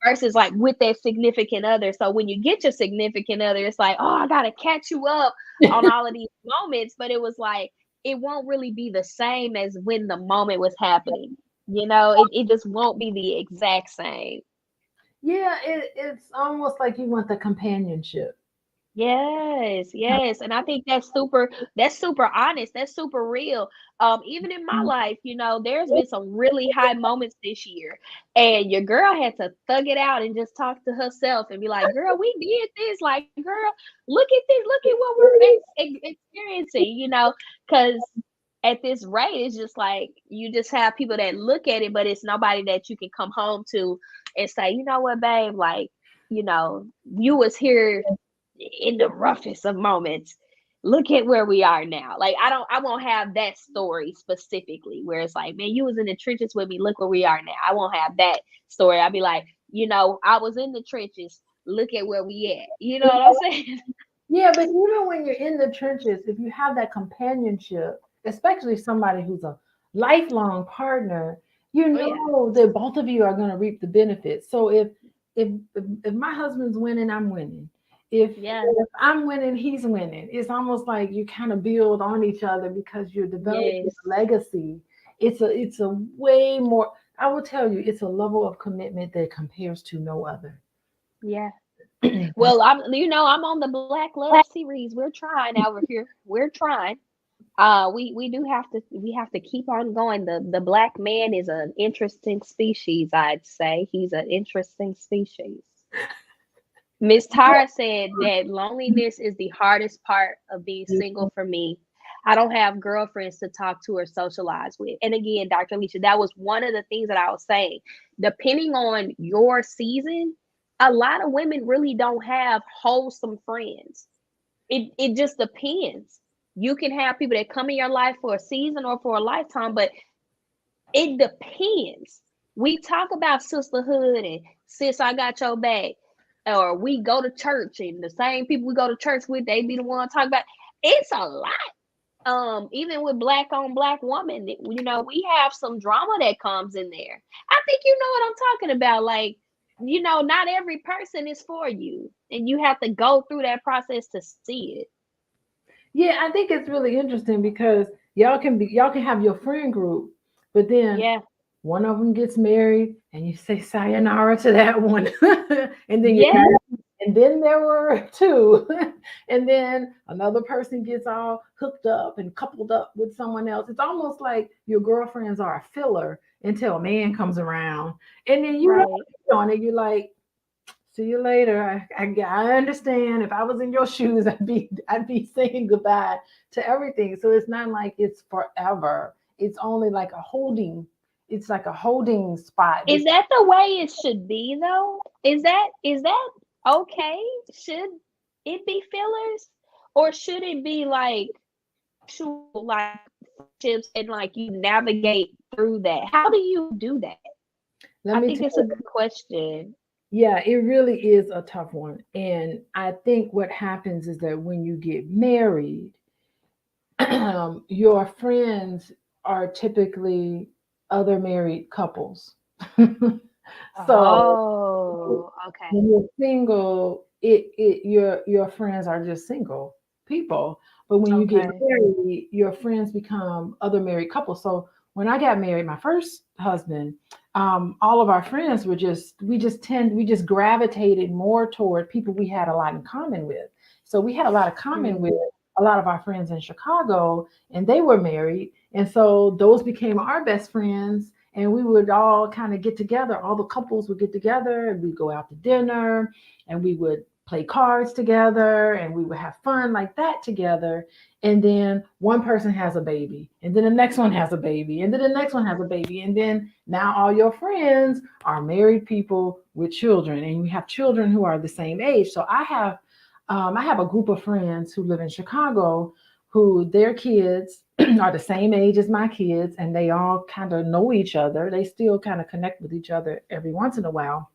versus like with that significant other. So when you get your significant other, it's like, oh, I gotta catch you up on all of these moments. But it was like it won't really be the same as when the moment was happening. It just won't be the exact same. Yeah, it's almost like you want the companionship. Yes, yes. And I think that's super honest. That's super real. Even in my life, there's been some really high moments this year. And your girl had to thug it out and just talk to herself and be like, girl, we did this. Like, girl, look at this. Look at what we're experiencing, because at this rate, it's just like you just have people that look at it, but it's nobody that you can come home to and say, you know what, babe, like, you was here in the roughest of moments. Look at where we are now. Like I won't have that story specifically where it's like, man, you was in the trenches with me. Look where we are now. I won't have that story. I'll be like, I was in the trenches. Look at where we at. You know what I'm saying? Yeah, but even when you're in the trenches, if you have that companionship, especially somebody who's a lifelong partner, you Oh yeah. know that both of you are going to reap the benefits. So if my husband's winning, I'm winning. Yeah. If I'm winning, he's winning. It's almost like you kind of build on each other because you're developing Yes. a legacy. It's a way more. I will tell you, it's a level of commitment that compares to no other. Yeah. Well, I'm on the Black Love series. We're trying over here. We're trying. We have to keep on going. The black man is an interesting species, I'd say. He's an interesting species. Miss Tara said that loneliness is the hardest part of being single for me. I don't have girlfriends to talk to or socialize with. And again, Dr. Alicia, that was one of the things that I was saying. Depending on your season, a lot of women really don't have wholesome friends. It just depends. You can have people that come in your life for a season or for a lifetime, but it depends. We talk about sisterhood and sis, I got your back. Or we go to church and the same people we go to church with, they be the one talk about. It's a lot. Even with black on black woman, we have some drama that comes in there. I think you know what I'm talking about. Like, not every person is for you, and you have to go through that process to see it. Yeah, I think it's really interesting because y'all can have your friend group, but then Yeah. one of them gets married and you say sayonara to that one. And then you Yeah. and then there were two. And then another person gets all hooked up and coupled up with someone else. It's almost like your girlfriends are a filler until a man comes around. And then you Right. on it, you're like, see you later. I understand. If I was in your shoes, I'd be saying goodbye to everything. So it's not like it's forever. It's only like a holding. It's like a holding spot. Is that the way it should be though? Is that okay? Should it be fillers? Or should it be like actual like friendships and like you navigate through that? How do you do that? Let I me think tell it's a good question. Yeah, it really is a tough one. And I think what happens is that when you get married, your friends are typically other married couples. So Oh, okay. when you're single, your friends are just single people. But when you get Okay. married, your friends become other married couples. So when I got married, my first husband, all of our friends were we just gravitated more toward people we had a lot in common with. So we had a lot of common with Mm, a lot of our friends in Chicago, and they were married, and so those became our best friends, and we would all kind of get together. All the couples would get together and we'd go out to dinner and we would play cards together and we would have fun like that together. And then one person has a baby, and then the next one has a baby, and then the next one has a baby. And then now all your friends are married people with children, and you have children who are the same age. So I have a group of friends who live in Chicago who their kids are the same age as my kids, and they all kind of know each other. They still kind of connect with each other every once in a while.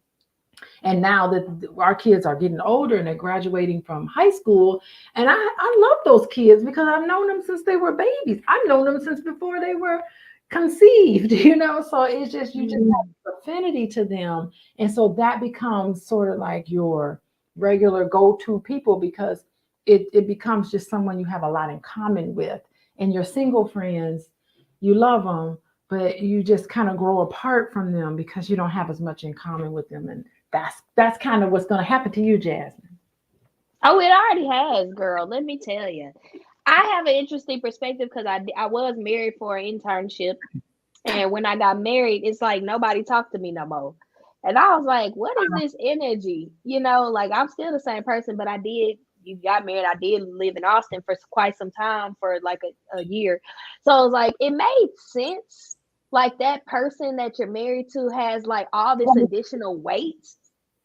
And now that our kids are getting older and they're graduating from high school, and I love those kids because I've known them since they were babies. I've known them since before they were conceived, so it's just you just Mm. have affinity to them. And so that becomes sort of like your regular go-to people, because it becomes just someone you have a lot in common with. And your single friends, you love them, but you just kind of grow apart from them because you don't have as much in common with them. And that's kind of what's going to happen to you, Jasmine. Oh, it already has, girl. Let me tell you. I have an interesting perspective because I was married for an internship. And when I got married, it's like nobody talked to me no more. And I was like, what is this energy? Like I'm still the same person, but you got married. I did live in Austin for quite some time, for like a year. So it was like, it made sense. Like that person that you're married to has like all this additional weight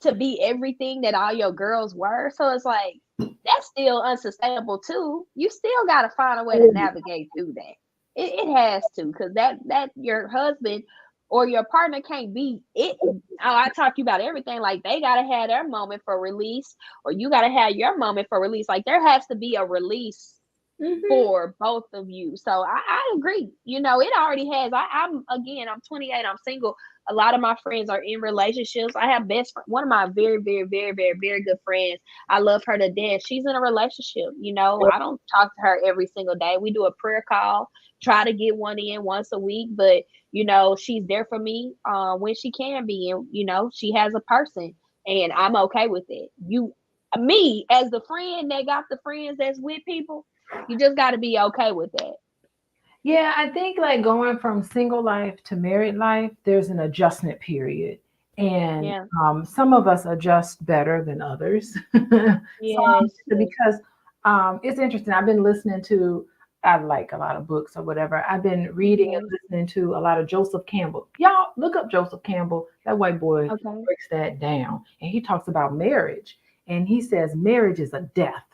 to be everything that all your girls were. So it's like, that's still unsustainable too. You still got to find a way to navigate through that. It has to, because that your husband or your partner can't be it. Oh, I talk to you about everything. Like they gotta have their moment for release, or you gotta have your moment for release. Like there has to be a release Hmm. for both of you. So I agree. It already has. I'm 28. I'm single. A lot of my friends are in relationships. I have one of my very, very, very, very, very good friends. I love her to death. She's in a relationship. I don't talk to her every single day. We do a prayer call, try to get one in once a week, but she's there for me when she can be, and she has a person, and I'm okay with it. Me as the friend that got the friends that's with people, you just got to be okay with that. Yeah, I think like going from single life to married life, there's an adjustment period. And Yeah. some of us adjust better than others. Yes. Yes. Because it's interesting. I've been listening to, I like a lot of books or whatever. I've been reading and Hmm. listening to a lot of Joseph Campbell. Y'all look up Joseph Campbell. That white boy Okay. breaks that down. And he talks about marriage. And he says marriage is a death.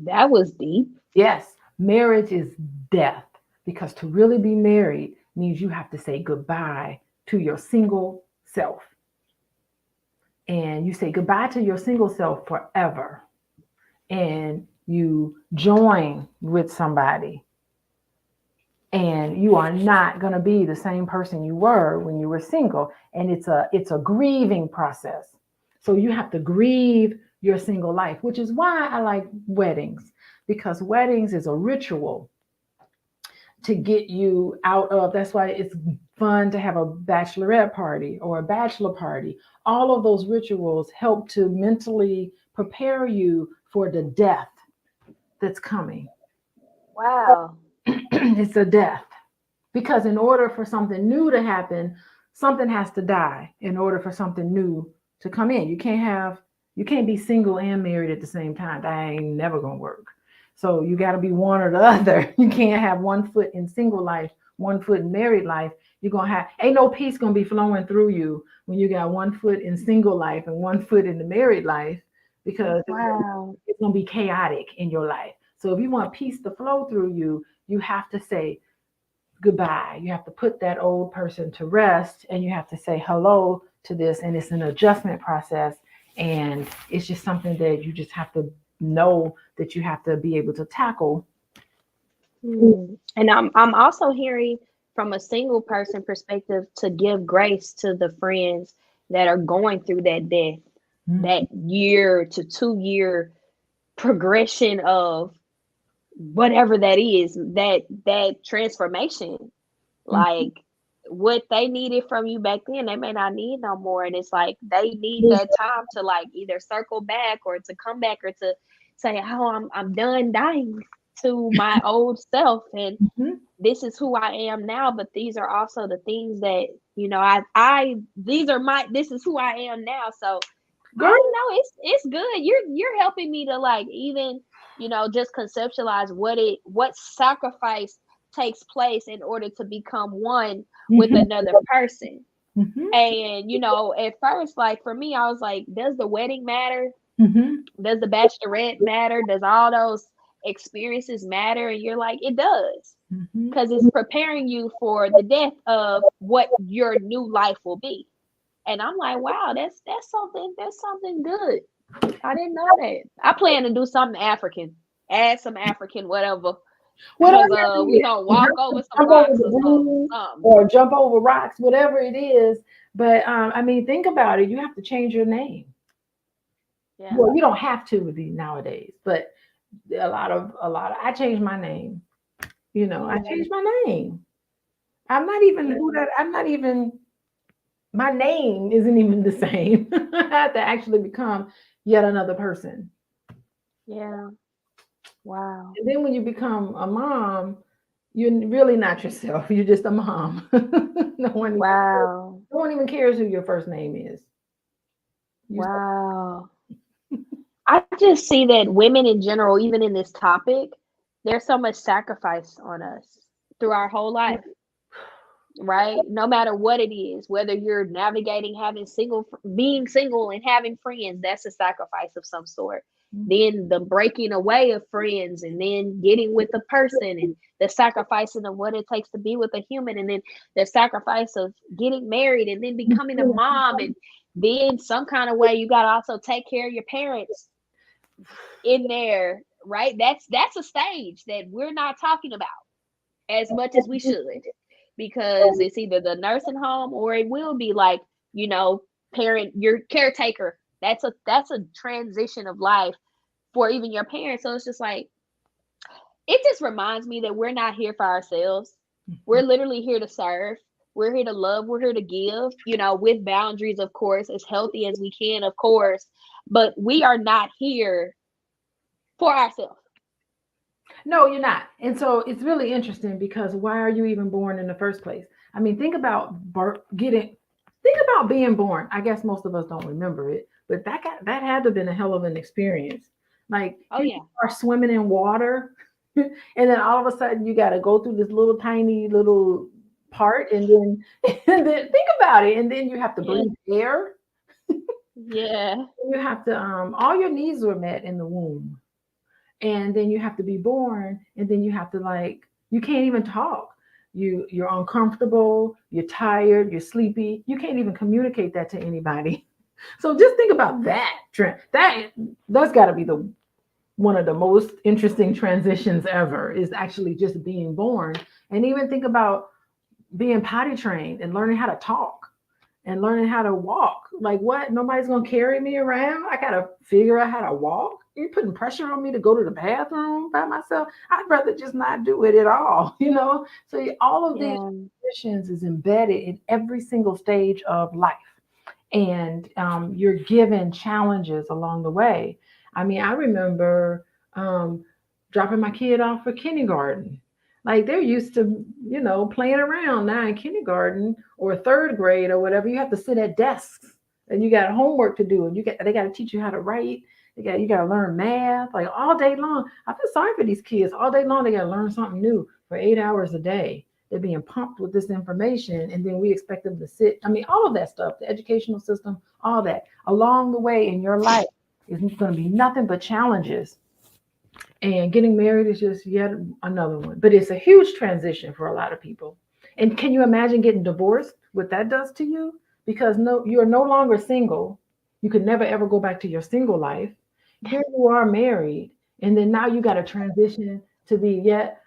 That was deep. Yes, marriage is death, because to really be married means you have to say goodbye to your single self. And you say goodbye to your single self forever. And you join with somebody, and you are not going to be the same person you were when you were single. And it's a grieving process. So you have to grieve your single life, which is why I like weddings, because weddings is a ritual to get you out of. That's why it's fun to have a bachelorette party or a bachelor party. All of those rituals help to mentally prepare you for the death that's coming. Wow. It's a death, because in order for something new to happen, something has to die in order for something new to come in. You can't be single and married at the same time. That ain't never gonna work. So you got to be one or the other. You can't have one foot in single life, one foot in married life. You're gonna have ain't no peace gonna be flowing through you when you got one foot in single life and one foot in the married life, because Wow. it's gonna be chaotic in your life. So if you want peace to flow through you, you have to say goodbye. You have to put that old person to rest, and you have to say hello to this. And it's an adjustment process. And it's just something that you just have to know that you have to be able to tackle. And I'm also hearing from a single person perspective to give grace to the friends that are going through that death, that year to 2 year progression of whatever that is, that transformation. Like what they needed from you back then, they may not need no more. And it's like they need that time to like either circle back or to come back or to say, oh, I'm done dying to my old self, and Mhm. this is who I am now, but these are also the things that, I these are my this is who I am now. So I Girl, don't know, it's good. You're helping me to like even, just conceptualize what sacrifice takes place in order to become one with mhm, another person. mhm, And at first, like for me, I was like, does the wedding matter? mhm, Does the bachelorette matter? Does all those experiences matter? And you're like, it does, mhm. because it's preparing you for the death of what your new life will be. And I'm like, wow, that's something good. I didn't know that. I plan to do something African, add some African whatever, Whatever Cause it we is. gonna walk over some Jump over rocks the or broom something. or jump over rocks, whatever it is. But I mean, think about it. You have to change your name. Yeah. Well, you don't have to with these nowadays, but a lot of I changed my name. I Yeah. changed my name. I'm not even Yeah. who that I'm not even my name isn't even the same. I had to actually become yet another person. Yeah. Wow. And then when you become a mom, you're really not yourself. You're just a mom. Wow. No one even cares who your first name is. You Wow. I just see that women in general, even in this topic, there's so much sacrifice on us through our whole life, right? No matter what it is, whether you're navigating being single and having friends, that's a sacrifice of some sort. Then the breaking away of friends and then getting with a person and the sacrificing of what it takes to be with a human and then the sacrifice of getting married and then becoming a mom and then some kind of way you got to also take care of your parents in there, right? That's a stage that we're not talking about as much as we should because it's either the nursing home or it will be like, you know, parent your caretaker. That's a transition of life for even your parents. So it's just like it just reminds me that we're not here for ourselves. We're literally here to serve. We're here to love. We're here to give, with boundaries, of course, as healthy as we can, of course. But we are not here for ourselves. No, you're not. And so it's really interesting because why are you even born in the first place? I mean, think about being born. I guess most of us don't remember it, but that had to have been a hell of an experience. Like Oh here yeah. you are swimming in water, and then all of a sudden you got to go through this little tiny little part, and then and then think about it, and then you have to Yeah. breathe air. Yeah. You have to all your needs were met in the womb, and then you have to be born, and then you have to like you can't even talk. You're uncomfortable, you're tired, you're sleepy, you can't even communicate that to anybody. So just think about that trend. That's got to be the one of the most interesting transitions ever, is actually just being born. And even think about being potty trained and learning how to talk and learning how to walk. Like what? Nobody's gonna carry me around. I gotta figure out how to walk. You're putting pressure on me to go to the bathroom by myself. I'd rather just not do it at all, So all of these Yeah. transitions is embedded in every single stage of life, and you're given challenges along the way. I mean, I remember dropping my kid off for kindergarten. Like they're used to, playing around now in kindergarten or third grade or whatever. You have to sit at desks and you got homework to do, and they got to teach you how to write. You got to learn math like all day long. I feel sorry for these kids. All day long they got to learn something new for 8 hours a day. They're being pumped with this information, and then we expect them to sit. I mean, all of that stuff, the educational system, all that along the way in your life is going to be nothing but challenges. And getting married is just yet another one. But it's a huge transition for a lot of people. And can you imagine getting divorced? What that does to you? Because no, you're no longer single. You could never ever go back to your single life. Here you are married, and then now you got to transition to be yet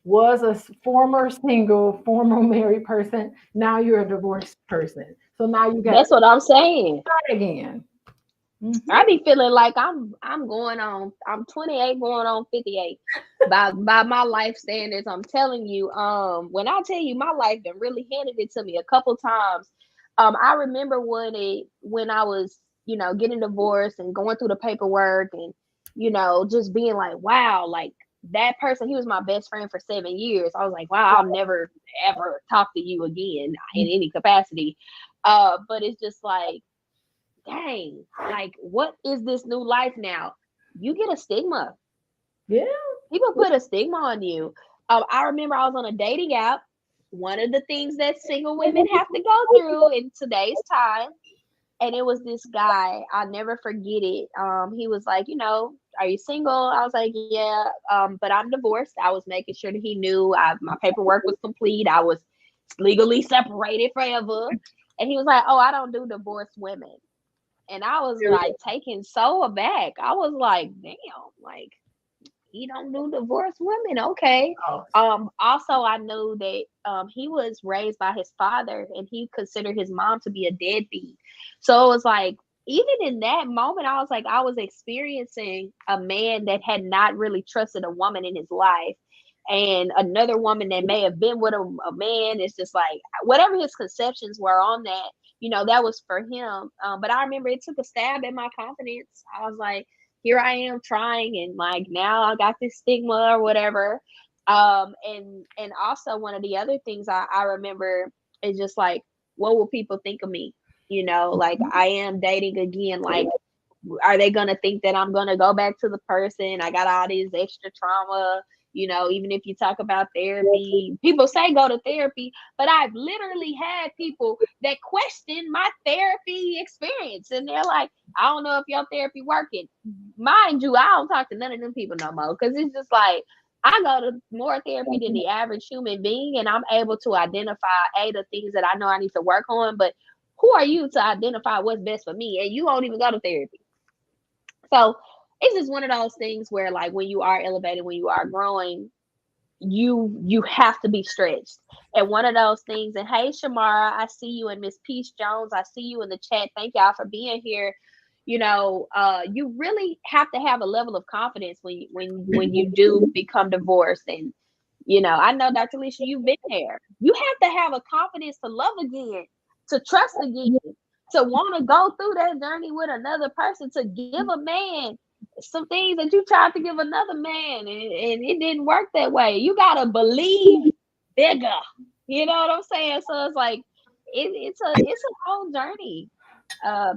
was a former single, former married person. Now you're a divorced person. So now you got to That's what I'm saying. start again. I be feeling like I'm 28 going on 58 by my life standards. I'm telling you, when I tell you my life been really handed it to me a couple times. I remember when I was, getting divorced and going through the paperwork and, just being like, wow, like that person, he was my best friend for 7 years. I was like, wow, I'll never ever talk to you again in any capacity. But it's just like, dang, like what is this new life now? You get a stigma. Yeah. People put a stigma on you. I remember I was on a dating app. One of the things that single women have to go through in today's time, and it was this guy. I'll never forget it. He was like, are you single? I was like, yeah, but I'm divorced. I was making sure that he knew my paperwork was complete. I was legally separated forever. And he was like, oh, I don't do divorced women. And I was like taken so aback. I was like, damn, like he don't do divorced women. Okay. Oh, Also I knew that he was raised by his father and he considered his mom to be a deadbeat. So it was like even in that moment I was like I was experiencing a man that had not really trusted a woman in his life. And another woman that may have been with a man, it's just like whatever his conceptions were on that, that was for him. But I remember it took a stab at my confidence. I was like, here I am trying, and like now I got this stigma or whatever. And also one of the other things I remember is just like, what will people think of me? Like I am dating again. Like, are they gonna think that I'm gonna go back to the person? I got all this extra trauma. Even if you talk about therapy, people say go to therapy, but I've literally had people that question my therapy experience, and they're like, I don't know if your therapy working. Mind you, I don't talk to none of them people no more because it's just like I go to more therapy than the average human being, and I'm able to identify the things that I know I need to work on. But who are you to identify what's best for me? And you won't even go to therapy. So it's just one of those things where like when you are elevated, when you are growing, you have to be stretched. And one of those things, and hey Shamara, I see you, and Miss Peace Jones, I see you in the chat. Thank y'all for being here. You really have to have a level of confidence when you do become divorced. And I know Dr. Alicia, you've been there. You have to have a confidence to love again, to trust again, to want to go through that journey with another person, to give a man some things that you tried to give another man, and it didn't work that way. You gotta believe bigger. You know what I'm saying? So it's like it's a whole journey.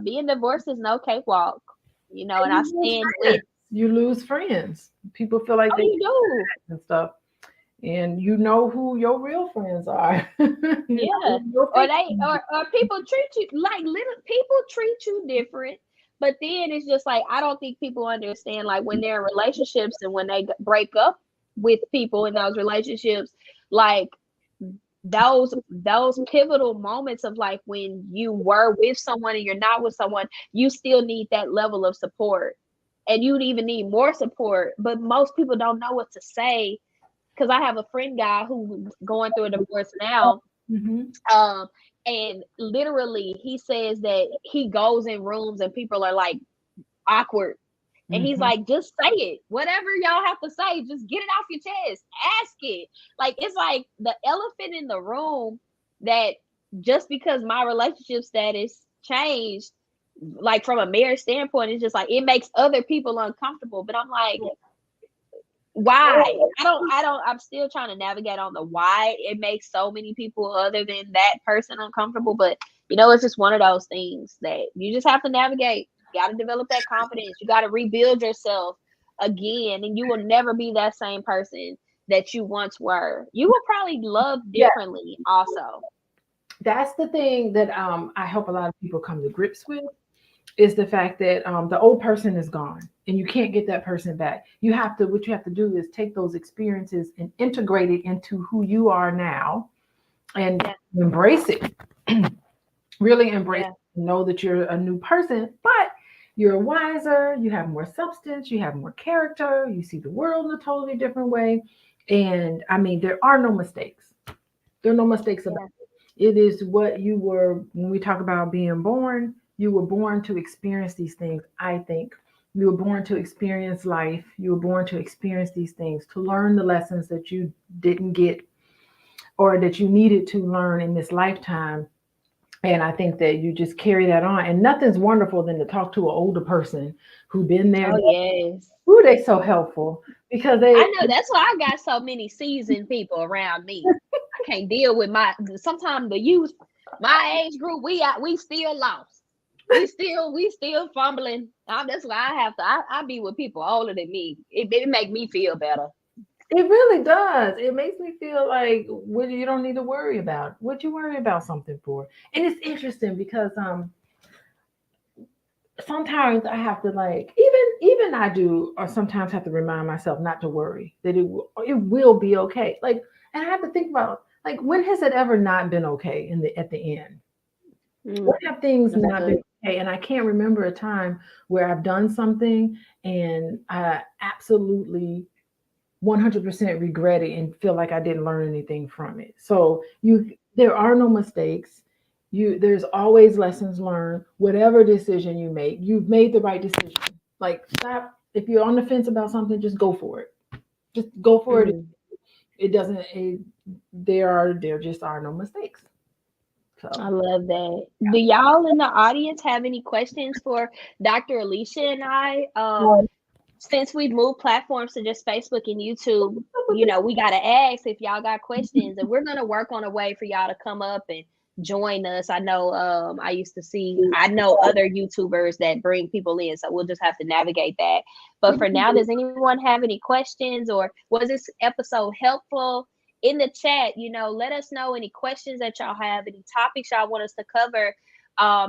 Being divorced is no cakewalk. And I stand with. you lose friends. People feel like Oh, they you do. and stuff, and you know who your real friends are. You Yeah. know who your Or fake they friends or people treat you like little people treat you different. But then it's just like I don't think people understand like when they're in relationships and when they break up with people in those relationships, like those pivotal moments of like when you were with someone and you're not with someone, you still need that level of support. And you'd even need more support. But most people don't know what to say. Because I have a friend guy who's going through a divorce now. are. Mhm. Um, and literally he says that he goes in rooms and people are like awkward. And he's Mhm. like, just say it. Whatever y'all have to say, just get it off your chest. Ask it. Like it's like the elephant in the room that just because my relationship status changed, like from a marriage standpoint, it's just like it makes other people uncomfortable. But I'm like, why? I'm still trying to navigate on the why it makes so many people other than that person uncomfortable. But it's just one of those things that you just have to navigate. You got to develop that confidence. You got to rebuild yourself again, and you will never be that same person that you once were. You will probably love Yeah, differently also. that's the thing that I hope a lot of people come to grips with is the fact that the old person is gone and you can't get that person back. What you have to do is take those experiences and integrate it into who you are now and Yeah. embrace it. Really embrace Yeah. it. Know that you're a new person, but you're wiser, you have more substance, you have more character, you see the world in a totally different way. And I mean, there are no mistakes. There are no mistakes about Yeah. it. It is what you were when we talk about being born, you were born to experience these things, I think. You were born to experience life. You were born to experience these things, to learn the lessons that you didn't get or that you needed to learn in this lifetime. And I think that you just carry that on. And nothing's wonderful than to talk to an older person who's been there. Oh yes. Ooh, they so helpful because I they know that's why I got so many seasoned people around me. I can't deal with sometimes the youth, my age group, we still lost. We still fumbling. That's why I have to I be with people older than me. It make me feel better. it really does. It makes me feel like what you don't need to worry about. What you worry about something for? And it's interesting because sometimes I have to like even I do or sometimes have to remind myself not to worry that it will be okay. Like and I have to think about like when has it ever not been okay in the at the end? Mm, When have things that's not good. been okay? And I can't remember a time where I've done something and I absolutely 100% regret it and feel like I didn't learn anything from it. So there are no mistakes. There's always lessons learned. Whatever decision you make, you've made the right decision. Like, stop. If you're on the fence about something, just go for it. Just go for it. Mm. It doesn't. There just are no mistakes. I So love that. Do y'all in the audience have any questions for Dr. Alicia and I? Since we've moved platforms to just Facebook and YouTube, we got to ask if y'all got questions, and we're going to work on a way for y'all to come up and join us. I know I know other YouTubers that bring people in, so we'll just have to navigate that. But for now, does anyone have any questions, or was this episode helpful? In the chat, let us know any questions that y'all have, any topics y'all want us to cover,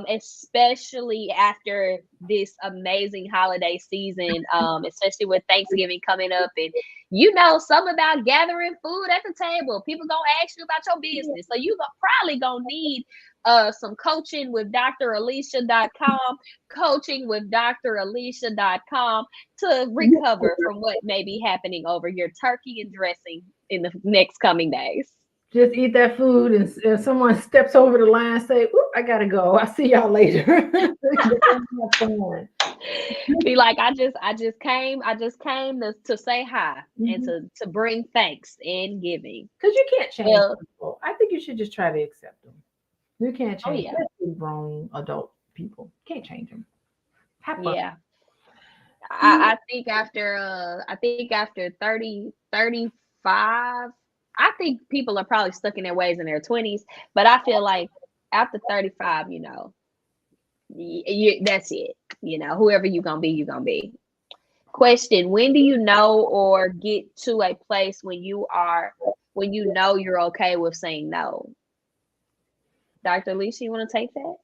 especially after this amazing holiday season, especially with Thanksgiving coming up, and some about gathering food at the table. People gonna ask you about your business, so you probably gonna need some coaching with dralicia.com, coaching with dralicia.com to recover from what may be happening over your turkey and dressing in the next coming days. just eat that food, and if someone steps over the line, say, "Oop, I gotta go. I'll see y'all later." Be like, I just came to say hi and to bring thanks and giving. Because you can't change people. I think you should just try to accept them. You can't change grown adult people. Can't change them. Yeah. I think after 30, 35, I think people are probably stuck in their ways in their 20s, but I feel like after 35, that's it. Whoever you're gonna be, you're gonna be. Question: when do you know or get to a place when you know you're okay with saying no? Dr. Alicia, you want to take that?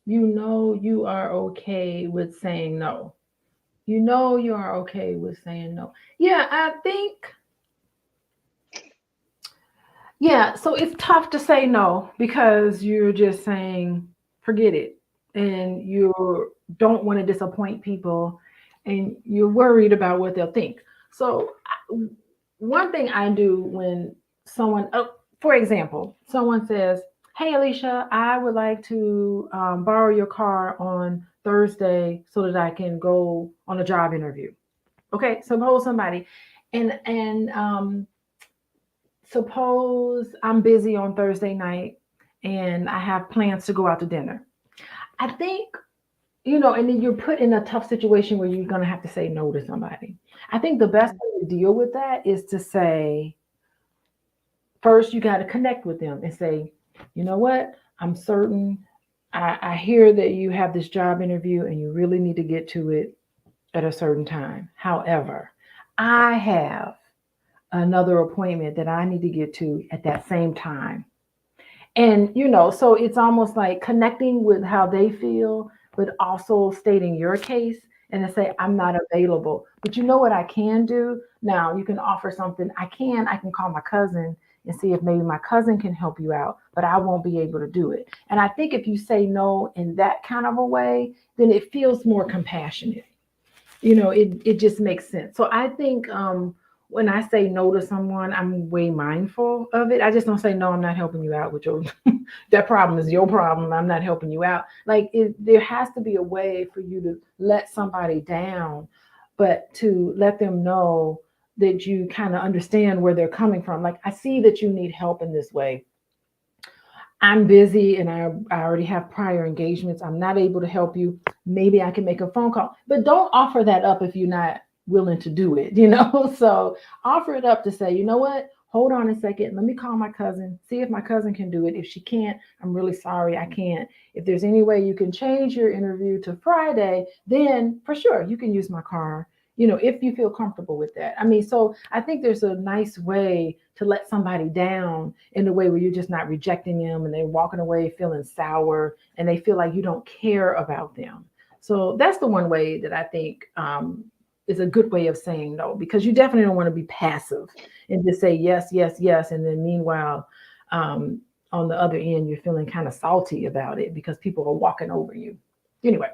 You are okay with saying no. You are okay with saying no. Yeah, I think. Yeah, so it's tough to say no because you're just saying, forget it. And you don't want to disappoint people and you're worried about what they'll think. So, one thing I do when someone, for example, someone says, "Hey, Alicia, I would like to borrow your car on Thursday so that I can go on a job interview." Okay, suppose somebody, and suppose I'm busy on Thursday night and I have plans to go out to dinner. I think, and then you're put in a tough situation where you're going to have to say no to somebody. I think the best way to deal with that is to say, first, you got to connect with them and say, "You know what? I'm certain I hear that you have this job interview and you really need to get to it at a certain time. However, I have another appointment that I need to get to at that same time." And, so it's almost like connecting with how they feel, but also stating your case and to say, "I'm not available. But you know what I can do? Now you can offer something. I can call my cousin and see if maybe my cousin can help you out, but I won't be able to do it." And I think if you say no in that kind of a way, then it feels more compassionate. It just makes sense. So I think when I say no to someone, I'm way mindful of it. I just don't say, "No, I'm not helping you out with your that problem is your problem. I'm not helping you out." Like there has to be a way for you to let somebody down, but to let them know that you kind of understand where they're coming from. Like, "I see that you need help in this way. I'm busy and I already have prior engagements. I'm not able to help you. Maybe I can make a phone call." But don't offer that up if you're not willing to do it, So offer it up to say, "You know what? Hold on a second. Let me call my cousin, see if my cousin can do it. If she can't, I'm really sorry, I can't. If there's any way you can change your interview to Friday, then for sure you can use my car, if you feel comfortable with that." So I think there's a nice way to let somebody down in a way where you're just not rejecting them and they're walking away feeling sour and they feel like you don't care about them. So that's the one way that I think is a good way of saying no, because you definitely don't want to be passive and just say yes, yes, yes. And then meanwhile, on the other end, you're feeling kind of salty about it because people are walking over you. Anyway.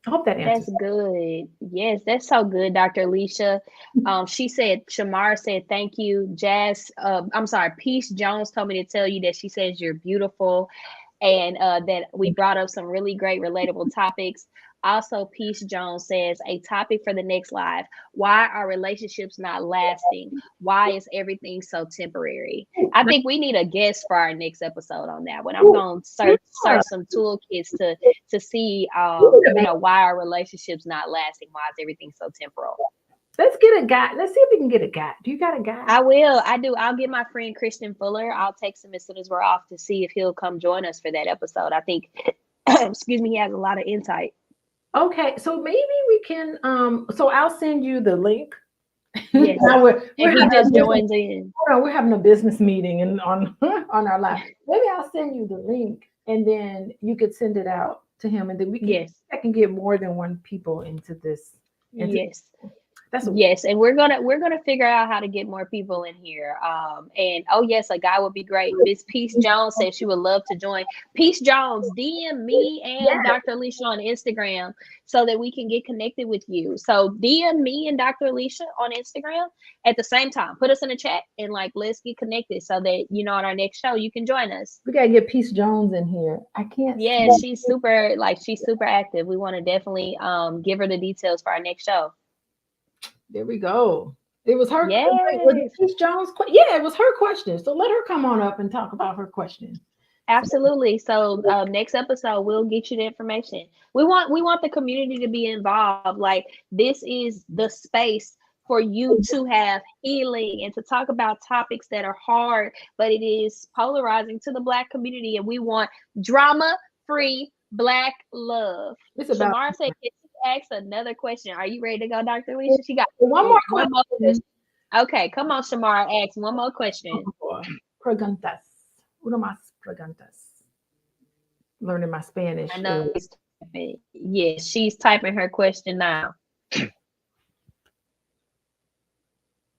I hope that That's answers. good. Yes, that's so good, Dr. Alicia. She said, Shamara said, thank you. Jazz, I'm sorry, Peace Jones told me to tell you that she says you're beautiful and that we brought up some really great relatable topics. Also, Peace Jones says, a topic for the next live. Why are relationships not lasting? Why is everything so temporary? I think we need a guest for our next episode on that one. I'm going to search some toolkits to see, why our relationships not lasting. Why is everything so temporal? Let's get a guy. Let's see if we can get a guy. Do you got a guy? I will. I do. I'll get my friend Christian Fuller. I'll text him as soon as we're off to see if he'll come join us for that episode. I think, excuse me, he has a lot of insight. Okay, so maybe we can. So I'll send you the link. Yes. Now And he just joins in. We're having a business meeting and on on our live. Maybe I'll send you the link, and then you could send it out to him, and then we can. Yes. I can get more than one people into this. Yes. That's yes, and we're gonna figure out how to get more people in here. And oh yes, a guy would be great. Miss Peace Jones said she would love to join. Peace Jones, DM me and Dr. Alicia on Instagram so that we can get connected with you. So DM me and Dr. Alicia on Instagram at the same time. Put us in the chat and let's get connected so that on our next show you can join us. We gotta get Peace Jones in here. I can't. Yeah, she's super active. We want to definitely give her the details for our next show. There we go. It was her. Yes. Was it Peace Jones? Yeah, it was her question. So let her come on up and talk about her question. Absolutely. So next episode we'll get you the information. We want the community to be involved. Like this is the space for you to have healing and to talk about topics that are hard, but it is polarizing to the Black community, and we want drama-free Black love. Shamara said, ask another question. Are you ready to go, Dr. Alicia? She got one more question. Okay, come on, Shamara. Ask one more question. Preguntas. Uno más preguntas. Learning my Spanish. I know. Yes, she's typing her question now.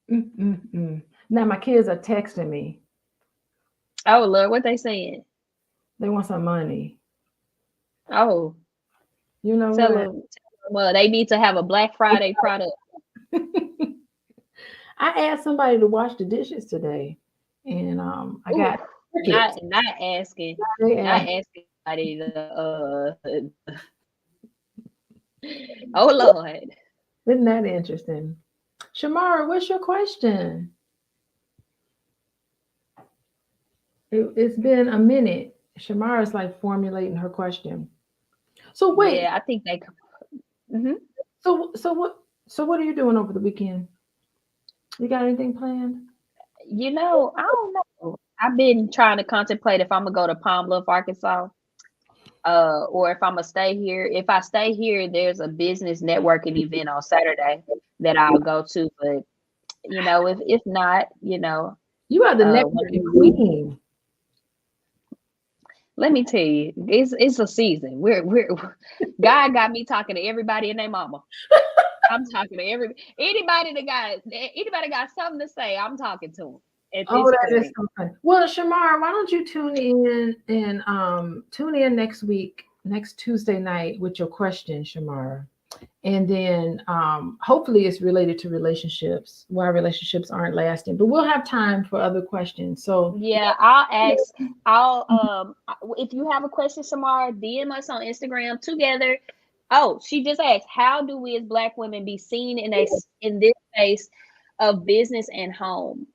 Now my kids are texting me. Oh Lord, what they saying? They want some money. Oh, you know tell them, well, they need to have a Black Friday product. I asked somebody to wash the dishes today, and I got not asking somebody to. Oh Lord, isn't that interesting? Shamara, what's your question? It's been a minute. Shamara's formulating her question. So wait. Yeah, I think they. Mm-hmm. So what are you doing over the weekend? You got anything planned? I don't know. I've been trying to contemplate if I'm gonna go to Palm Bluff, Arkansas, or if I'm gonna stay here. If I stay here, there's a business networking event on Saturday that I'll go to. But if not, you are the networking queen. Let me tell you, it's a season. We're God got me talking to everybody and their mama. I'm talking to anybody that got something to say. I'm talking to them. That is so funny. Well, Shamara, why don't you tune in and tune in next week, next Tuesday night with your question, Shamara. And then hopefully it's related to relationships, why relationships aren't lasting. But we'll have time for other questions. So yeah, I'll ask. If you have a question, Shamara, DM us on Instagram together. Oh, she just asked, how do we as Black women be seen in this space of business and home?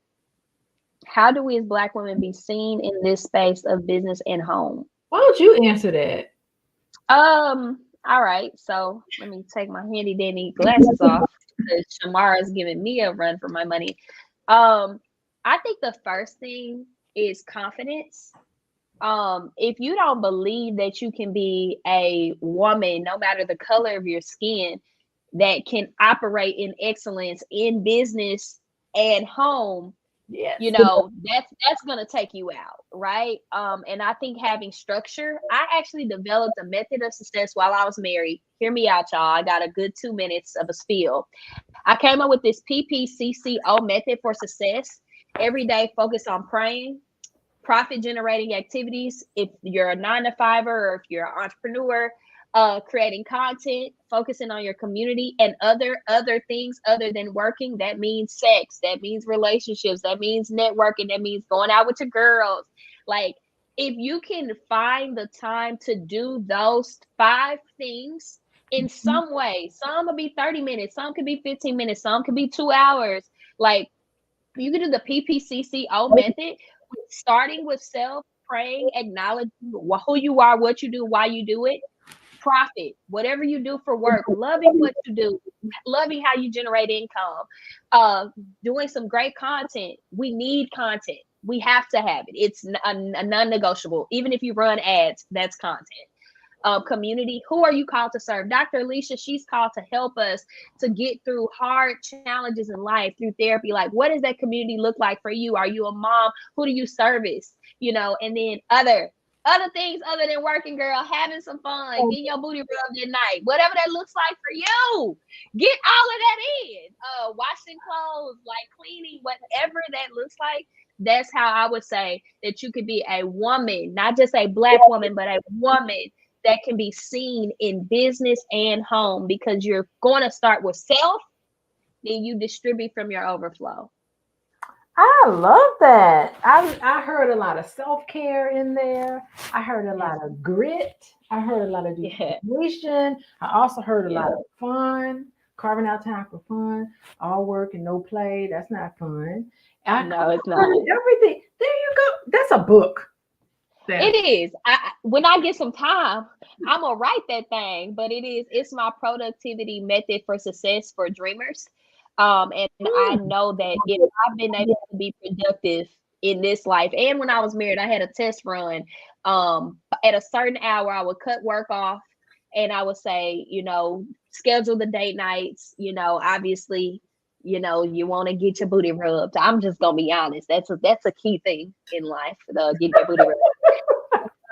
How do we as Black women be seen in this space of business and home? Why don't you answer that? All right, so let me take my handy dandy glasses off because Shamara's giving me a run for my money. I think the first thing is confidence. If you don't believe that you can be a woman, no matter the color of your skin, that can operate in excellence in business and home, yes, that's gonna take you out, right? And I think having structure, I actually developed a method of success while I was married. Hear me out, y'all. I got a good 2 minutes of a spiel. I came up with this PPCCO method for success. Every day, focus on praying, profit generating activities. If you're a 9-to-5er or if you're an entrepreneur, creating content, focusing on your community, and other things other than working. That means sex, that means relationships, that means networking, that means going out with your girls. Like, if you can find the time to do those 5 things in some way, some will be 30 minutes, some could be 15 minutes, some could be 2 hours. Like, you can do the PPCCO method, starting with self, praying, acknowledging who you are, what you do, why you do it. Profit, whatever you do for work, loving what you do, loving how you generate income, doing some great content. We need content. We have to have it. It's a non-negotiable. Even if you run ads, that's content. Community, who are you called to serve? Dr. Alicia, she's called to help us to get through hard challenges in life through therapy. Like, what does that community look like for you? Are you a mom? Who do you service? And then other things other than working, girl, having some fun, getting your booty rubbed at night, whatever that looks like for you. Get all of that in. Washing clothes, like cleaning, whatever that looks like. That's how I would say that you could be a woman, not just a Black woman, but a woman that can be seen in business and home, because you're going to start with self, then you distribute from your overflow. I love that. I heard a lot of self-care in there. I heard a lot of grit. I heard a lot of determination. I also heard a lot of fun, carving out time for fun. All work and no play. That's not fun. No, it's not. Everything. There you go. That's a book. It is. When I get some time, I'm gonna write that thing. But it's my productivity method for success for dreamers. And I know that if I've been able to be productive in this life, and when I was married, I had a test run. At a certain hour, I would cut work off, and I would say, schedule the date nights. Obviously, you want to get your booty rubbed. I'm just gonna be honest. That's a key thing in life. Getting your booty rubbed.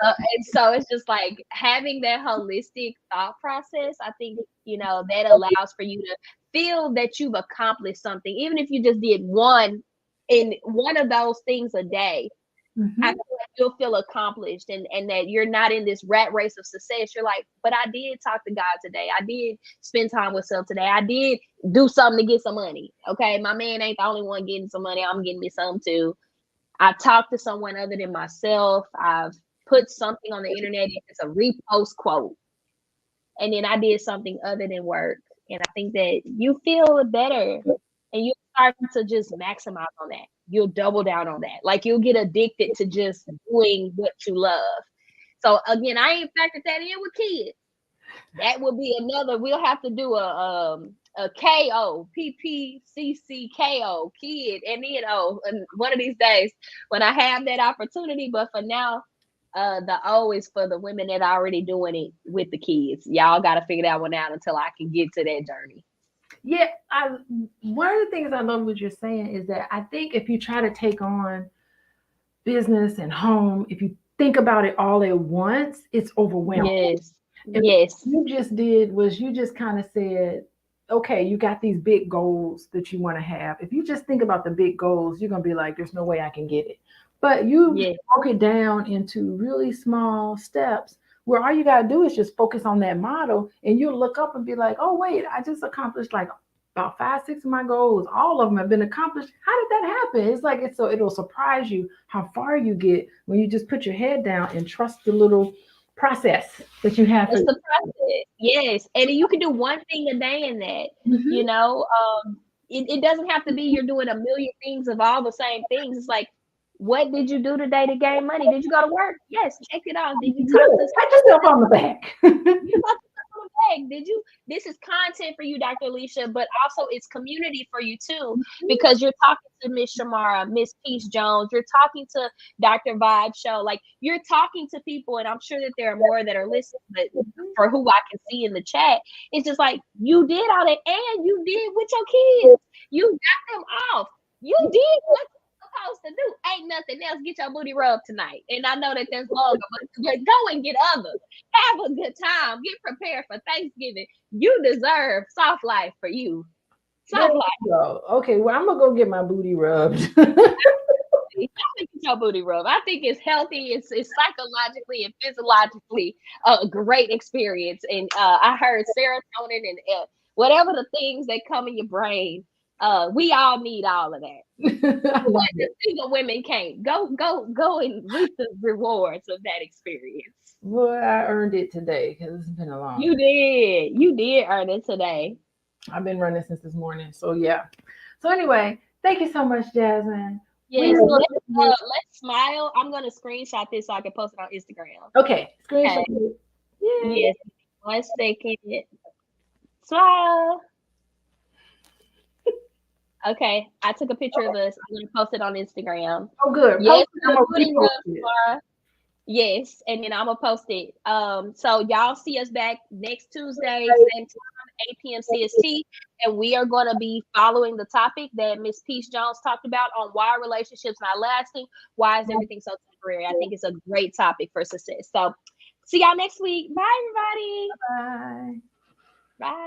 And so it's just like having that holistic thought process. I think, that allows for you to feel that you've accomplished something, even if you just did one of those things a day. I feel like you'll feel accomplished, and that you're not in this rat race of success. You're like, but I did talk to God today. I did spend time with self today. I did do something to get some money. Okay. My man ain't the only one getting some money. I'm getting me some too. I talked to someone other than myself. I've put something on the internet. It's a repost quote. And then I did something other than work. And I think that you feel better, and you start to just maximize on that. You'll double down on that. Like, you'll get addicted to just doing what you love. So again, I ain't factored that in with kids. That would be another. We'll have to do a KO, PPCCKO, kid, and then and one of these days when I have that opportunity. But for now, the O is for the women that are already doing it with the kids. Y'all got to figure that one out until I can get to that journey. Yeah, one of the things I love what you're saying is that I think if you try to take on business and home, if you think about it all at once, it's overwhelming. Yes. What you just did was you just kind of said, okay, you got these big goals that you want to have. If you just think about the big goals, you're going to be like, there's no way I can get it. But you broke it down into really small steps where all you got to do is just focus on that model, and you'll look up and be like, oh, wait, I just accomplished like about 5, 6 of my goals. All of them have been accomplished. How did that happen? It's like, it'll surprise you how far you get when you just put your head down and trust the little process that you have. It's the process. Yes. And you can do one thing a day in that, it doesn't have to be you're doing a million things of all the same things. It's like, what did you do today to gain money? Did you go to work? Yes. Check it out. Did you talk to pat yourself on the back? Did you? This is content for you, Dr. Alicia, but also it's community for you too, because you're talking to Miss Shamara, Miss Peace Jones, you're talking to Dr. Vibe Show, like you're talking to people, and I'm sure that there are more that are listening, but for who I can see in the chat, it's just like you did all that, and you did with your kids, you got them off, you did what supposed to do. Ain't nothing else. Get your booty rubbed tonight. And I know that there's longer, but go and get others. Have a good time. Get prepared for Thanksgiving. You deserve soft life for you. Soft life. Okay, well, I'm gonna go get my booty rubbed. think it's your booty rub. I think it's healthy. It's psychologically and physiologically a great experience. And I heard serotonin and whatever the things that come in your brain. We all need all of that. I But love the it. single women can't. Go and reap the rewards of that experience. Well, I earned it today because it's been a long You day. did. You did earn it today. I've been running since this morning. So yeah. So anyway, thank you so much, Jasmine. We Yes. will Let's smile. I'm gonna screenshot this so I can post it on Instagram. okay. Screenshot Okay. it. Yay. Yes. 1 second. Smile. Okay. I took a picture of Okay. us. I'm gonna post it on Instagram. Oh, good. Yes, Post it. to I'm the gonna booty repost rub, it. Sarah. Yes, and then I'm gonna post it. So y'all see us back next Tuesday, same time, 8 p.m. CST, and we are gonna be following the topic that Miss Peace Jones talked about on why relationships not lasting. Why is everything so temporary? I think it's a great topic for success. So see y'all next week. Bye, everybody. Bye. Bye.